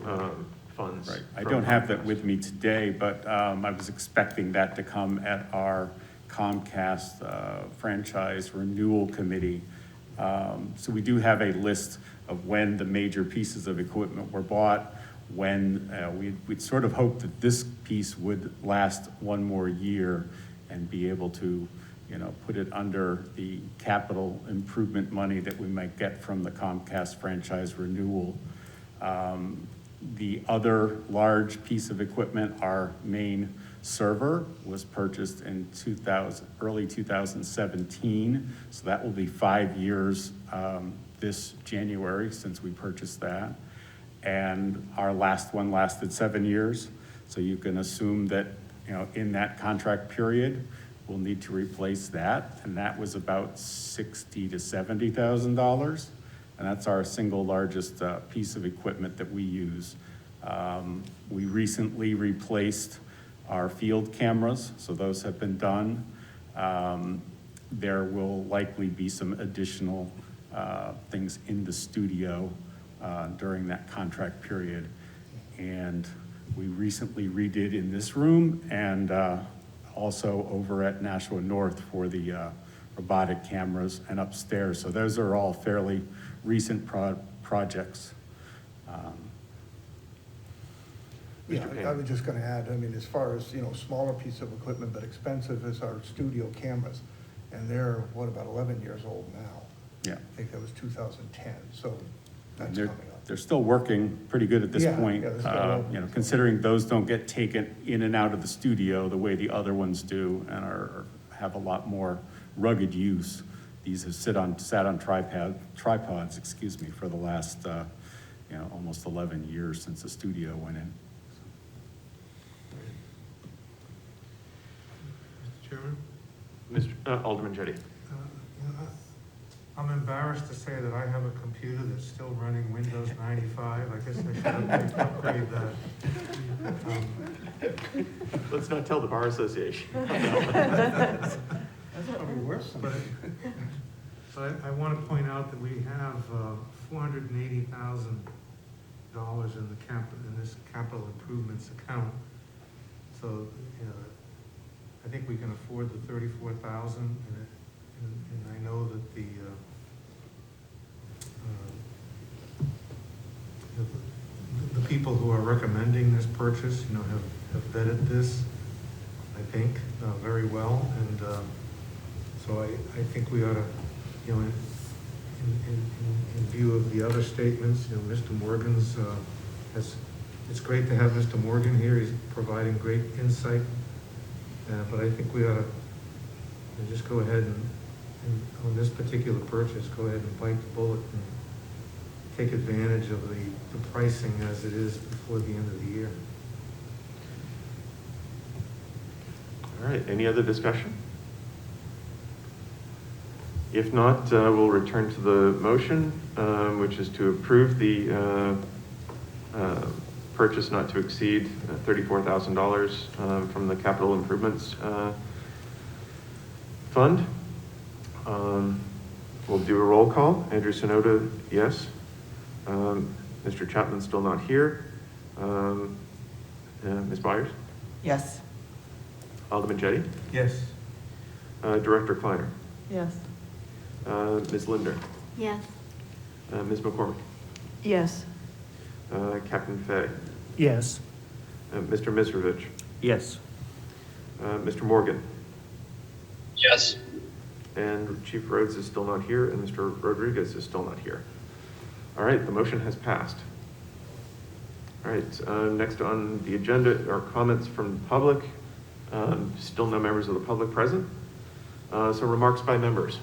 funds. Right, I from don't have that Comcast. with me today, but I was expecting that to come at our Comcast franchise renewal committee. So we do have a list of when the major pieces of equipment were bought, when we'd sort of hoped that this piece would last one more year and be able to, put it under the capital improvement money that we might get from the Comcast franchise renewal. The other large piece of equipment, our main server, was purchased in early 2017. So that will be 5 years this January since we purchased that. And our last one lasted 7 years. So you can assume that, in that contract period, we'll need to replace that. And that was about $60,000 to $70,000. And that's our single largest piece of equipment that we use. We recently replaced our field cameras, so those have been done. There will likely be some additional things in the studio during that contract period. And we recently redid in this room and also over at Nashua North for the robotic cameras and upstairs. So those are all fairly recent projects. Yeah, Mr. Payne. I was just gonna add, as far as, smaller piece of equipment but expensive is our studio cameras. And they're, about 11 years old now? Yeah. I think that was 2010, so And that's they're, coming up. they're still working pretty good at this Yeah, point. yeah, they're still working. Considering those don't get taken in and out of the studio the way the other ones do and have a lot more rugged use. These have sat on tripods, for the last, almost 11 years since the studio went in. Chairman? Alderman Jettie. You know, I'm embarrassed to say that I have a computer that's still running Windows 95. I guess I should upgrade that. Let's not tell the Bar Association. That's probably worse. But I want to point out that we have $480,000 in this capital improvements account. So, you know, I think we can afford the 34,000, and I know that the people who are recommending this purchase, you know, have vetted this, I think, very well, and so I think we ought to, you know, in view of the other statements, you know, Mr. Morgan's it's great to have Mr. Morgan here. He's providing great insight. But I think we ought to just go ahead and on this particular purchase, go ahead and bite the bullet and take advantage of the pricing as it is before the end of the year. All right, any other discussion? If not, we'll return to the motion, which is to approve the purchase not to exceed $34,000 from the capital improvements fund. We'll do a roll call. Andrew Sonoda, yes. Mr. Chapman's still not here. Ms. Byers? Yes. Alderman Jettie? Yes. Director Kleiner? Yes. Ms. Linder? Yes. Ms. McCormick? Yes. Captain Fay? Yes. Mr. Misrovich? Yes. Mr. Morgan? Yes. And Chief Rhodes is still not here, and Mr. Rodriguez is still not here. All right, the motion has passed. All right, next on the agenda are comments from the public. Still no members of the public present. So remarks by members.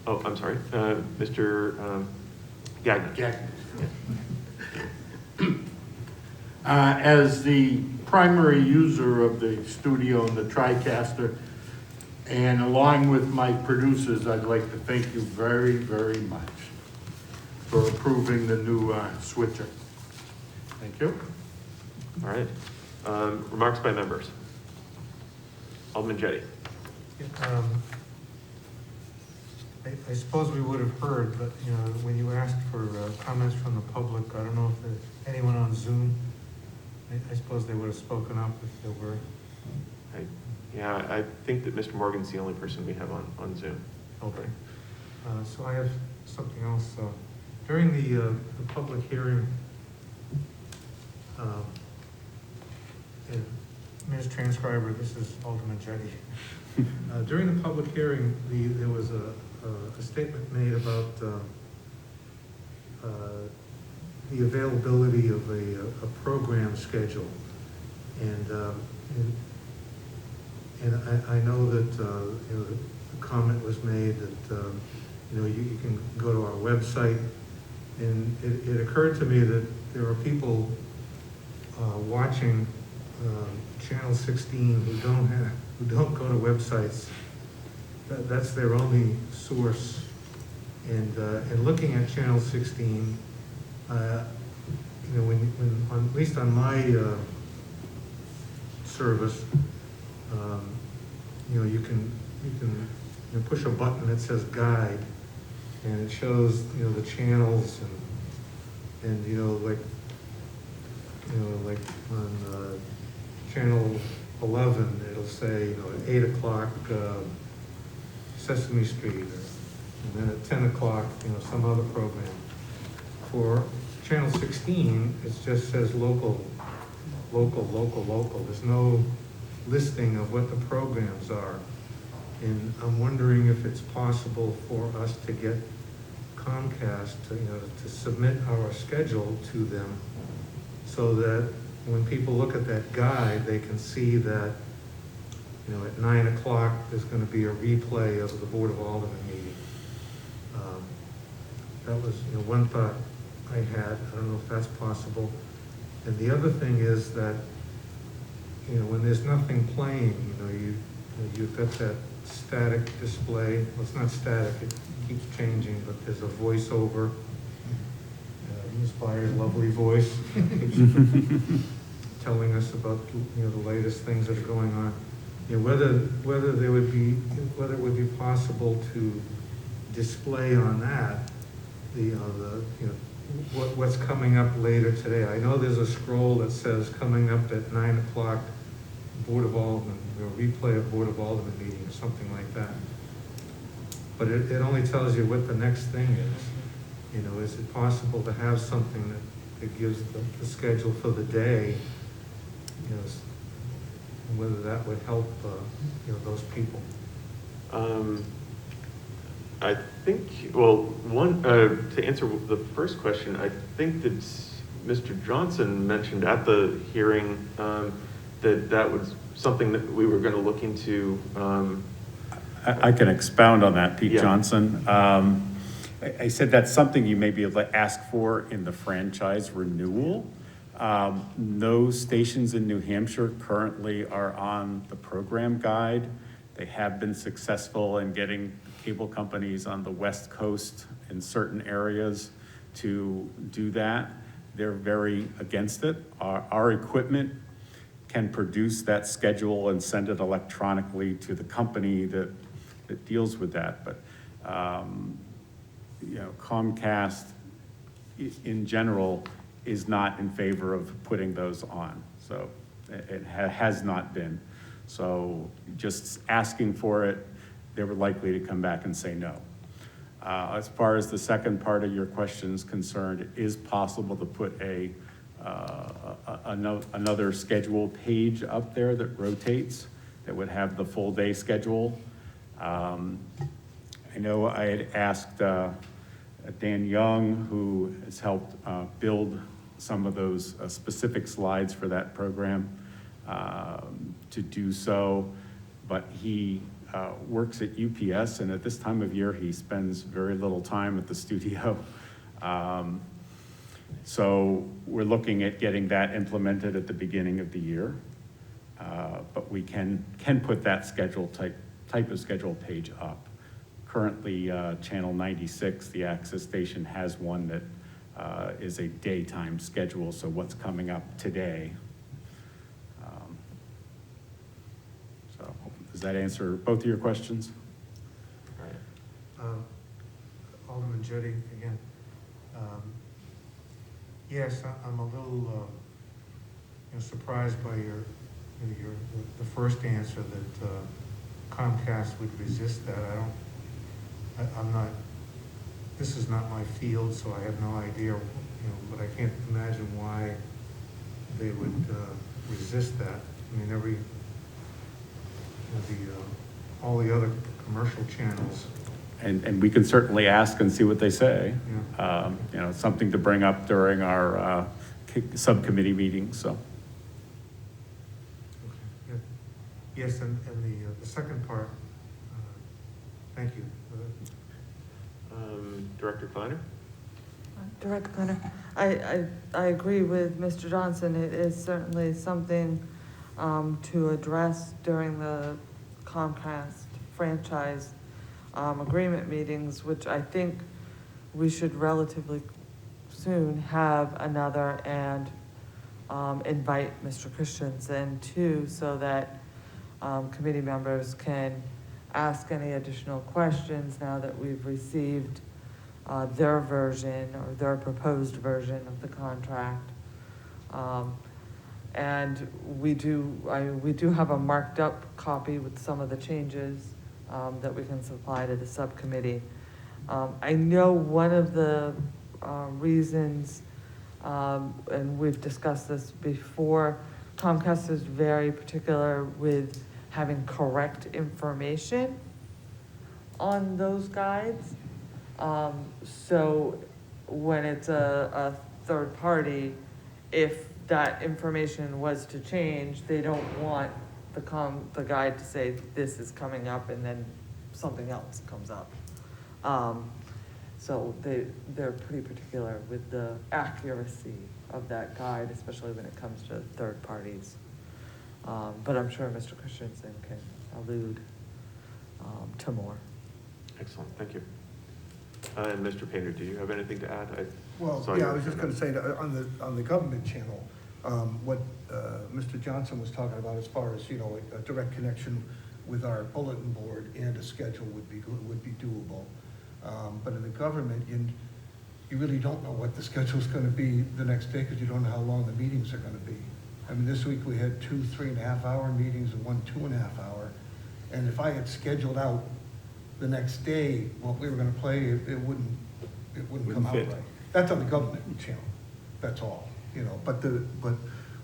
Oh, I'm sorry, Mr. Gagnon. As the primary user of the studio and the TriCaster, and along with my producers, I'd like to thank you very, very much for approving the new switcher. Thank you. All right, remarks by members. Alderman Jettie. I suppose we would have heard, but, you know, when you asked for comments from the public, I don't know if there's anyone on Zoom. I suppose they would have spoken up if there were. Yeah, I think that Mr. Morgan's the only person we have on Zoom. Okay. So I have something else. During the public hearing, and Ms. Transcriber, this is Alderman Jettie. During the public hearing, there was a statement made about the availability of a program schedule, and I know that you know, the comment was made that you know, you can go to our website, and it occurred to me that there are people watching Channel 16 who don't go to websites. That's their only source. And looking at Channel 16, you know, when at least on my service, you know, you can push a button that says guide, and it shows, you know, the channels and you know, like on channel 11, it'll say, you know, at 8 o'clock Sesame Street, and then at 10 o'clock, you know, some other program. For channel 16, it just says local. There's no listing of what the programs are. And I'm wondering if it's possible for us to get Comcast to, you know, to submit our schedule to them, so that when people look at that guide, they can see that, you know, at 9 o'clock, there's going to be a replay of the Board of Aldermen meeting. That was, you know, one thought I had. I don't know if that's possible. And the other thing is that when there's nothing playing, you've got that static display. Well, it's not static, it keeps changing, but there's a voiceover. Ms. Byer's lovely voice keeps telling us about, the latest things that are going on. Whether it would be possible to display on that, what's coming up later today. I know there's a scroll that says coming up at 9 o'clock, Board of Alderman, replay of Board of Alderman meeting, or something like that. But it only tells you what the next thing is. Is it possible to have something that gives the schedule for the day, and whether that would help, those people? I think, well, to answer the first question, I think that Mr. Johnson mentioned at the hearing that was something that we were going to look into. I can expound on that, Pete Yeah. Johnson. I said that's something you may be able to ask for in the franchise renewal. No stations in New Hampshire currently are on the program guide. They have been successful in getting cable companies on the West Coast in certain areas to do that. They're very against it. Our equipment can produce that schedule and send it electronically to the company that deals with that. But Comcast in general is not in favor of putting those on. So it has not been. So just asking for it, they were likely to come back and say no. As far as the second part of your question is concerned, it is possible to put another schedule page up there that rotates, that would have the full day schedule. I know I had asked Dan Young, who has helped build some of those specific slides for that program, to do so, but he works at UPS, and at this time of year, he spends very little time at the studio. So we're looking at getting that implemented at the beginning of the year, but we can put that schedule type of schedule page up. Currently, Channel 96, the access station, has one that is a daytime schedule, so what's coming up today. So does that answer both of your questions? Alderman Jettie again. Yes, I'm a little surprised by the first answer that Comcast would resist that. I'm not. This is not my field, so I have no idea. But I can't imagine why they would resist that. I mean, all the other commercial channels. And we can certainly ask and see what they say. Yeah. Something to bring up during our subcommittee meetings, so. Okay. Yeah. Yes, and the second part, thank you. Director Kleiner? Director Kleiner, I agree with Mr. Johnson. It is certainly something to address during the Comcast franchise agreement meetings, which I think we should relatively soon have another, and invite Mr. Christensen too, so that committee members can ask any additional questions now that we've received their version or their proposed version of the contract. And we do have a marked up copy with some of the changes that we can supply to the subcommittee. I know one of the reasons, and we've discussed this before, Comcast is very particular with having correct information on those guides. So when it's a third party, if that information was to change, they don't want the guide to say this is coming up and then something else comes up. So they're pretty particular with the accuracy of that guide, especially when it comes to third parties. But I'm sure Mr. Christensen can allude to more. Excellent, thank you. And Mr. Painter, do you have anything to add? Well, saw yeah, your I was just hand gonna up. say, that on the government channel, what Mr. Johnson was talking about as far as, you know, a direct connection with our bulletin board and a schedule would be doable. But in the government, you really don't know what the schedule's gonna be the next day, because you don't know how long the meetings are gonna be. I mean, this week we had 2 3.5-hour meetings and 1 2.5-hour. And if I had scheduled out the next day what we were gonna play, it wouldn't come out Wouldn't fit. right. That's on the government channel, that's all, you know, but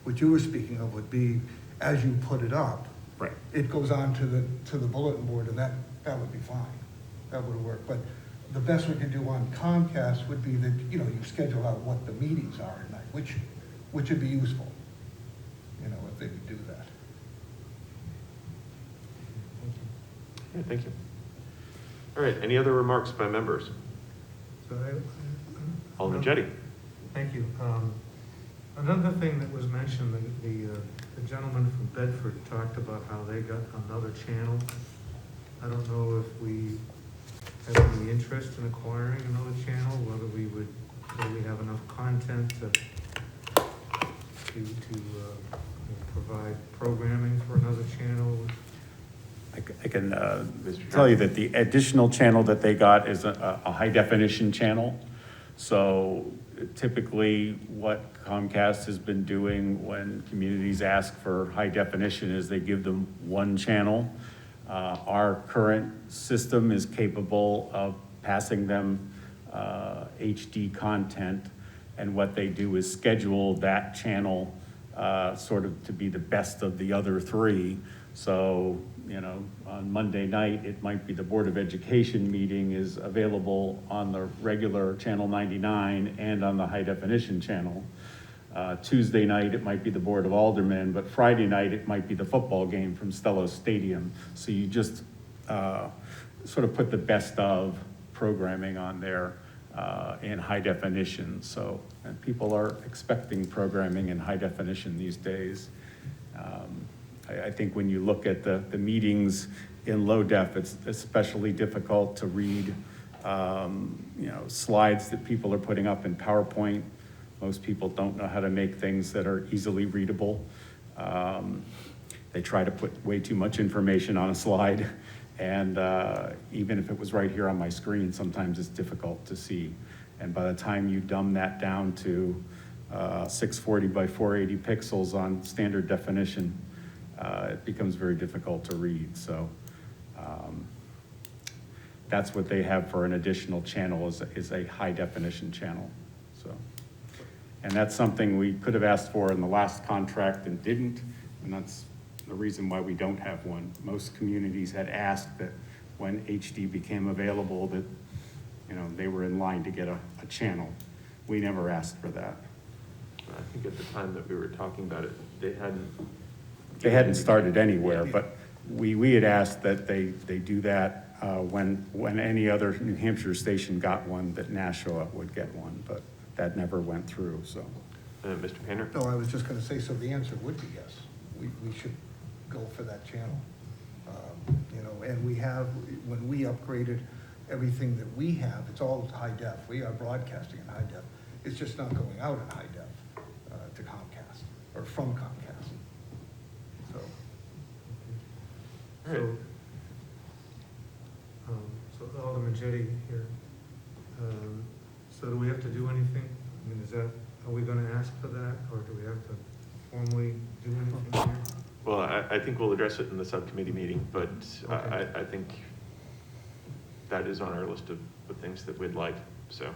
what you were speaking of would be, as you put it up, Right. it goes on to the bulletin board, and that would be fine, that would work, but the best we can do on Comcast would be that, you know, you schedule out what the meetings are at night, which would be useful, you know, if they could do that. Yeah, thank you. All right, any other remarks by members? So Alderman Jettie? Thank you. Another thing that was mentioned, the gentleman from Bedford talked about how they got another channel. I don't know if we have any interest in acquiring another channel, whether we have enough content to provide programming for another channel. I can Mr. tell you that the additional channel that they got is a high definition channel. So typically what Comcast has been doing when communities ask for high definition is they give them one channel. Our current system is capable of passing them HD content, and what they do is schedule that channel sort of to be the best of the other three. So, you know, on Monday night, it might be the Board of Education meeting is available on the regular channel 99 and on the high definition channel. Tuesday night, it might be the Board of Aldermen, but Friday night, it might be the football game from Stello Stadium. So you just sort of put the best of programming on there in high definition. So, and people are expecting programming in high definition these days. I think when you look at the meetings in low def, it's especially difficult to read, you know, slides that people are putting up in PowerPoint. Most people don't know how to make things that are easily readable. They try to put way too much information on a slide, and even if it was right here on my screen, sometimes it's difficult to see. And by the time you dumb that down to 640 by 480 pixels on standard definition, it becomes very difficult to read. So that's what they have for an additional channel is a high definition channel. So, and that's something we could have asked for in the last contract and didn't, and that's the reason why we don't have one. Most communities had asked that when HD became available that, you know, they were in line to get a channel. We never asked for that. I think at the time that we were talking about it, they hadn't started anywhere, but we had asked that they do that when any other New Hampshire station got one, that Nashua would get one, but that never went through, so. Mr. Painter? No, I was just gonna say, so the answer would be yes. We should go for that channel. You know, and we have, when we upgraded everything that we have, it's all high def. We are broadcasting in high def. It's just not going out in high def to Comcast, or from Comcast. So, All right. So Alderman Jettie here. So do we have to do anything? I mean, are we gonna ask for that, or do we have to formally do anything here? Well, I think we'll address it in the subcommittee meeting, but Okay. I think that is on our list of things that we'd like, so.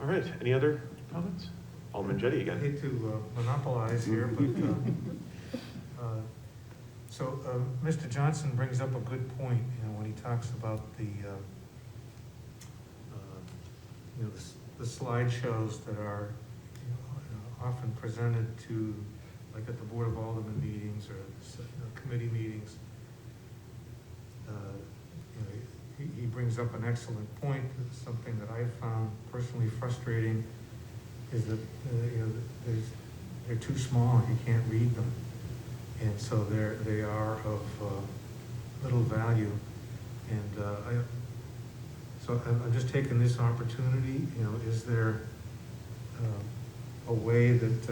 All right, any other comments? Alderman Jettie I again. hate to monopolize here, but, Mr. Johnson brings up a good point, you know, when he talks about the, you know, the slideshows that are, you know, often presented to, like at the Board of Aldermen meetings or committee meetings. You know, he brings up an excellent point. It's something that I found personally frustrating is that, you know, there's they're too small, you can't read them. And so they are of little value. And I'm just taking this opportunity, is there a way that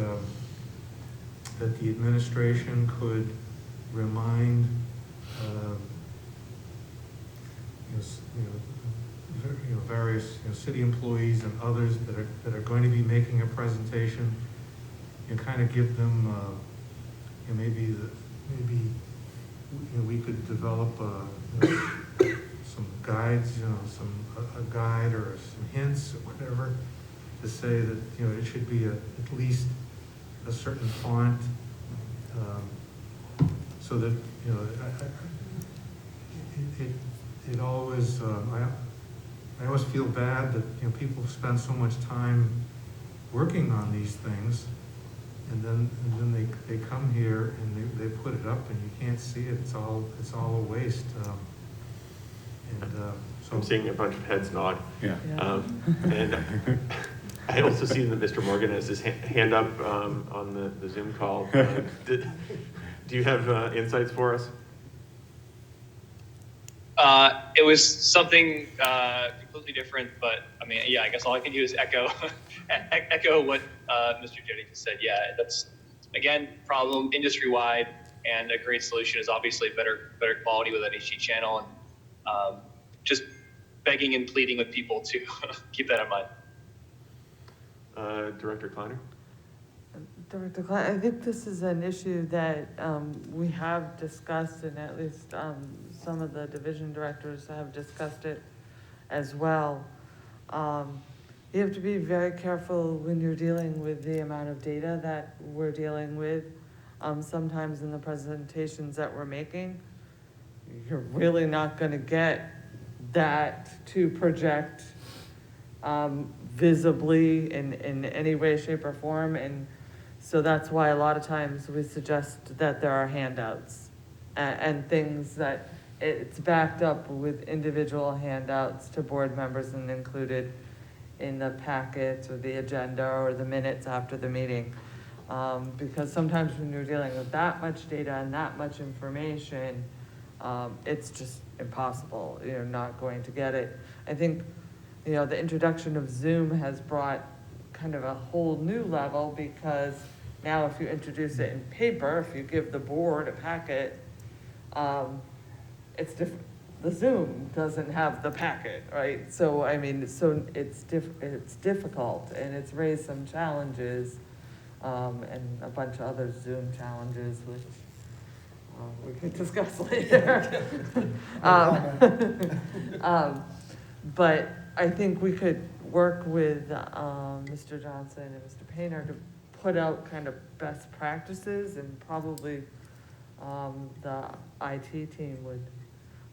that the administration could remind various city employees and others that are going to be making a presentation, kind of give them maybe we could develop some guides, a guide or some hints or whatever to say that it should be at least a certain font, so that it always I always feel bad that people spend so much time working on these things, and then they come here and they put it up and you can't see it. It's all a waste. So I'm seeing a bunch of heads nod. Yeah. And I also see that Mr. Morgan has his hand up on the Zoom call. Do you have insights for us? It was something completely different, but I mean, yeah, I guess all I can do is echo what Mr. Jody just said. Yeah, that's, again, problem industry-wide, and a great solution is obviously better quality with an HD channel, and just begging and pleading with people to keep that in mind. Director Kleiner? Director Klein, I think this is an issue that we have discussed, and at least some of the division directors have discussed it as well. You have to be very careful when you're dealing with the amount of data that we're dealing with. Sometimes in the presentations that we're making, you're really not going to get that to project visibly in any way, shape, or form. And so that's why a lot of times we suggest that there are handouts and things that it's backed up with individual handouts to board members and included in the packets or the agenda or the minutes after the meeting. Because sometimes when you're dealing with that much data and that much information, it's just impossible. You're not going to get it. I think, the introduction of Zoom has brought kind of a whole new level, because now if you introduce it in paper, if you give the board a packet, it's different. The Zoom doesn't have the packet, right? So, I mean, it's difficult, and it's raised some challenges, and a bunch of other Zoom challenges, which we could discuss later. But I think we could work with Mr. Johnson and Mr. Painter to put out kind of best practices, and probably the IT team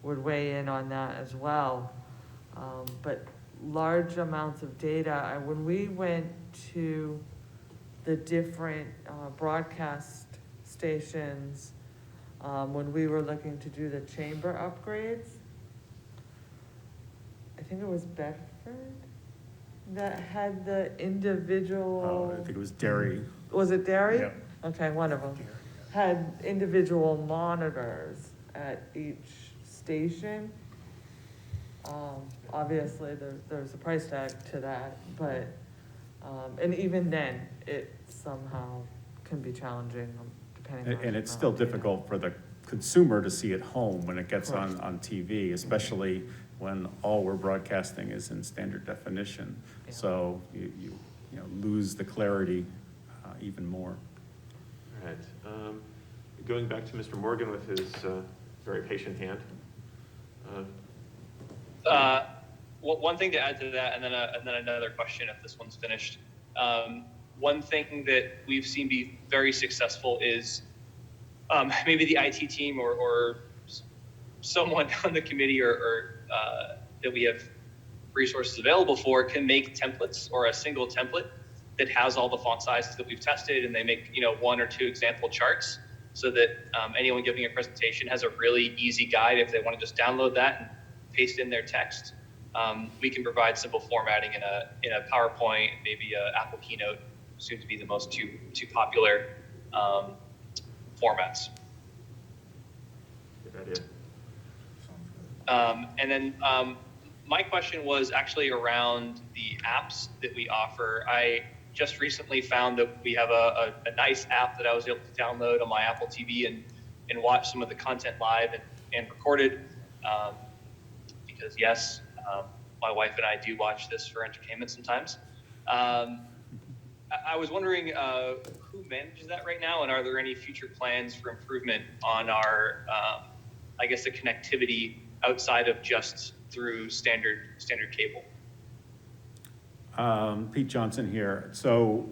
would weigh in on that as well. But large amounts of data, when we went to the different broadcast stations, when we were looking to do the chamber upgrades, I think it was Bedford that had the individual. I think it was Derry. Was it Derry? Yeah. Okay, one of them. Had individual monitors at each station. Obviously, there's a price tag to that, but, and even then, it somehow can be challenging depending on. And it's still difficult for the consumer to see at home when it gets on TV, especially when all we're broadcasting is in standard definition. Yeah. So you lose the clarity even more. All right. Going back to Mr. Morgan with his very patient hand. One thing to add to that, and then another question if this one's finished. One thing that we've seen be very successful is maybe the IT team or someone on the committee or that we have resources available for can make templates, or a single template that has all the font sizes that we've tested, and they make one or two example charts, so that anyone giving a presentation has a really easy guide if they want to just download that and paste in their text. We can provide simple formatting in a PowerPoint, maybe a Apple Keynote, soon to be the most two popular formats. Good idea. And then my question was actually around the apps that we offer. I just recently found that we have a nice app that I was able to download on my Apple TV and watch some of the content live and record it. Because yes, my wife and I do watch this for entertainment sometimes. I was wondering who manages that right now, and are there any future plans for improvement on our, I guess, the connectivity outside of just through standard cable? Pete Johnson here. So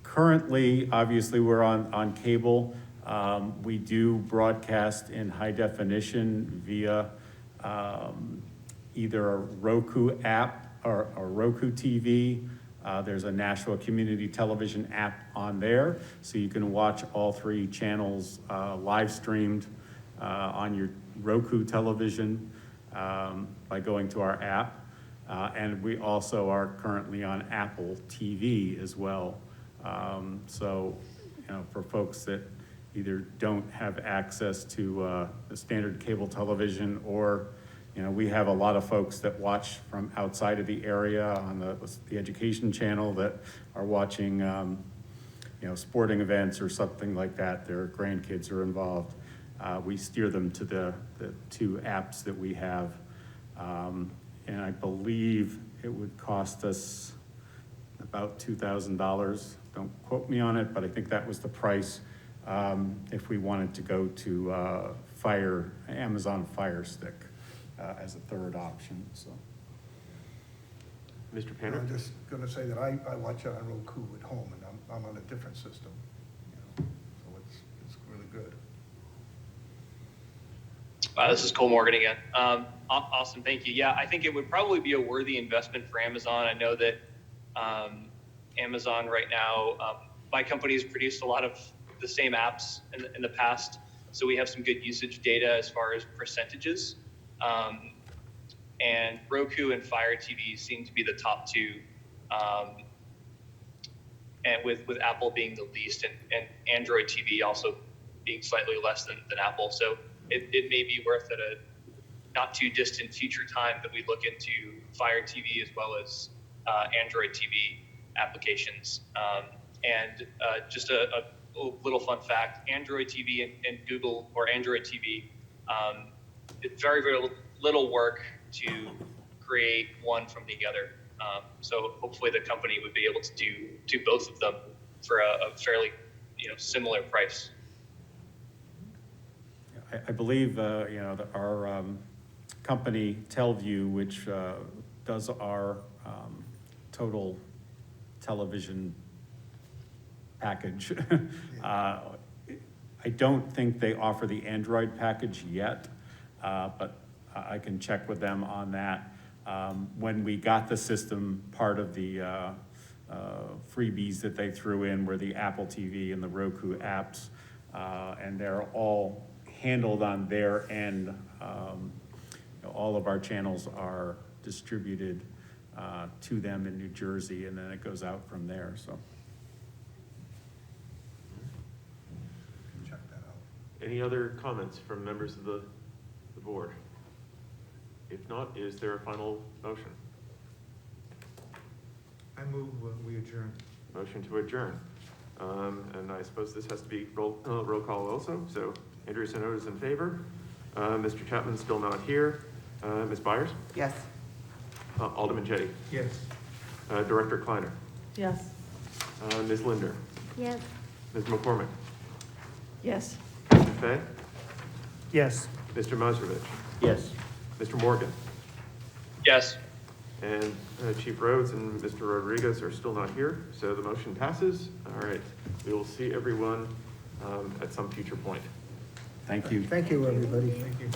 currently, obviously, we're on cable. We do broadcast in high definition via either a Roku app or a Roku TV. There's a Nashua Community Television app on there, so you can watch all 3 channels live streamed on your Roku television by going to our app. And we also are currently on Apple TV as well. So, for folks that either don't have access to the standard cable television, or, we have a lot of folks that watch from outside of the area on the education channel that are watching, sporting events or something like that. Their grandkids are involved. We steer them to the 2 apps that we have. And I believe it would cost us about $2,000. Don't quote me on it, but I think that was the price if we wanted to go to Amazon Fire Stick as a 3rd option. So, Mr. Painter? I'm just gonna say that I watch it on Roku at home, and I'm on a different system, so it's really good. This is Cole Morgan again. Awesome, thank you. Yeah, I think it would probably be a worthy investment for Amazon. I know that Amazon right now, my company has produced a lot of the same apps in the past, so we have some good usage data as far as percentages. And Roku and Fire TV seem to be the top 2, and with Apple being the least, and Android TV also being slightly less than Apple. So it may be worth at a not too distant future time that we look into Fire TV as well as Android TV applications. And just a little fun fact, Android TV and Google, or Android TV, it's very, very little work to create one from the other. So hopefully the company would be able to do both of them for a fairly similar price. I believe, our company, Telview, which does our total television package, I don't think they offer the Android package yet, but I can check with them on that. When we got the system, part of the freebies that they threw in were the Apple TV and the Roku apps, and they're all handled on their end. All of our channels are distributed to them in New Jersey, and then it goes out from there, so. Check that out. Any other comments from members of the board? If not, is there a final motion? I move we adjourn. Motion to adjourn. And I suppose this has to be roll call also. So Andrew Sanoda is in favor. Mr. Chapman's still not here. Ms. Byers? Yes. Alderman Jettie? Yes. Director Kleiner? Yes. Ms. Linder? Yes. Ms. McCormick? Yes. Mr. Fay? Yes. Mr. Mazerovich? Yes. Mr. Morgan? Yes. And Chief Rhodes and Mr. Rodriguez are still not here, so the motion passes. All right, we will see everyone at some future point. Thank you. Thank you, everybody. Thank you.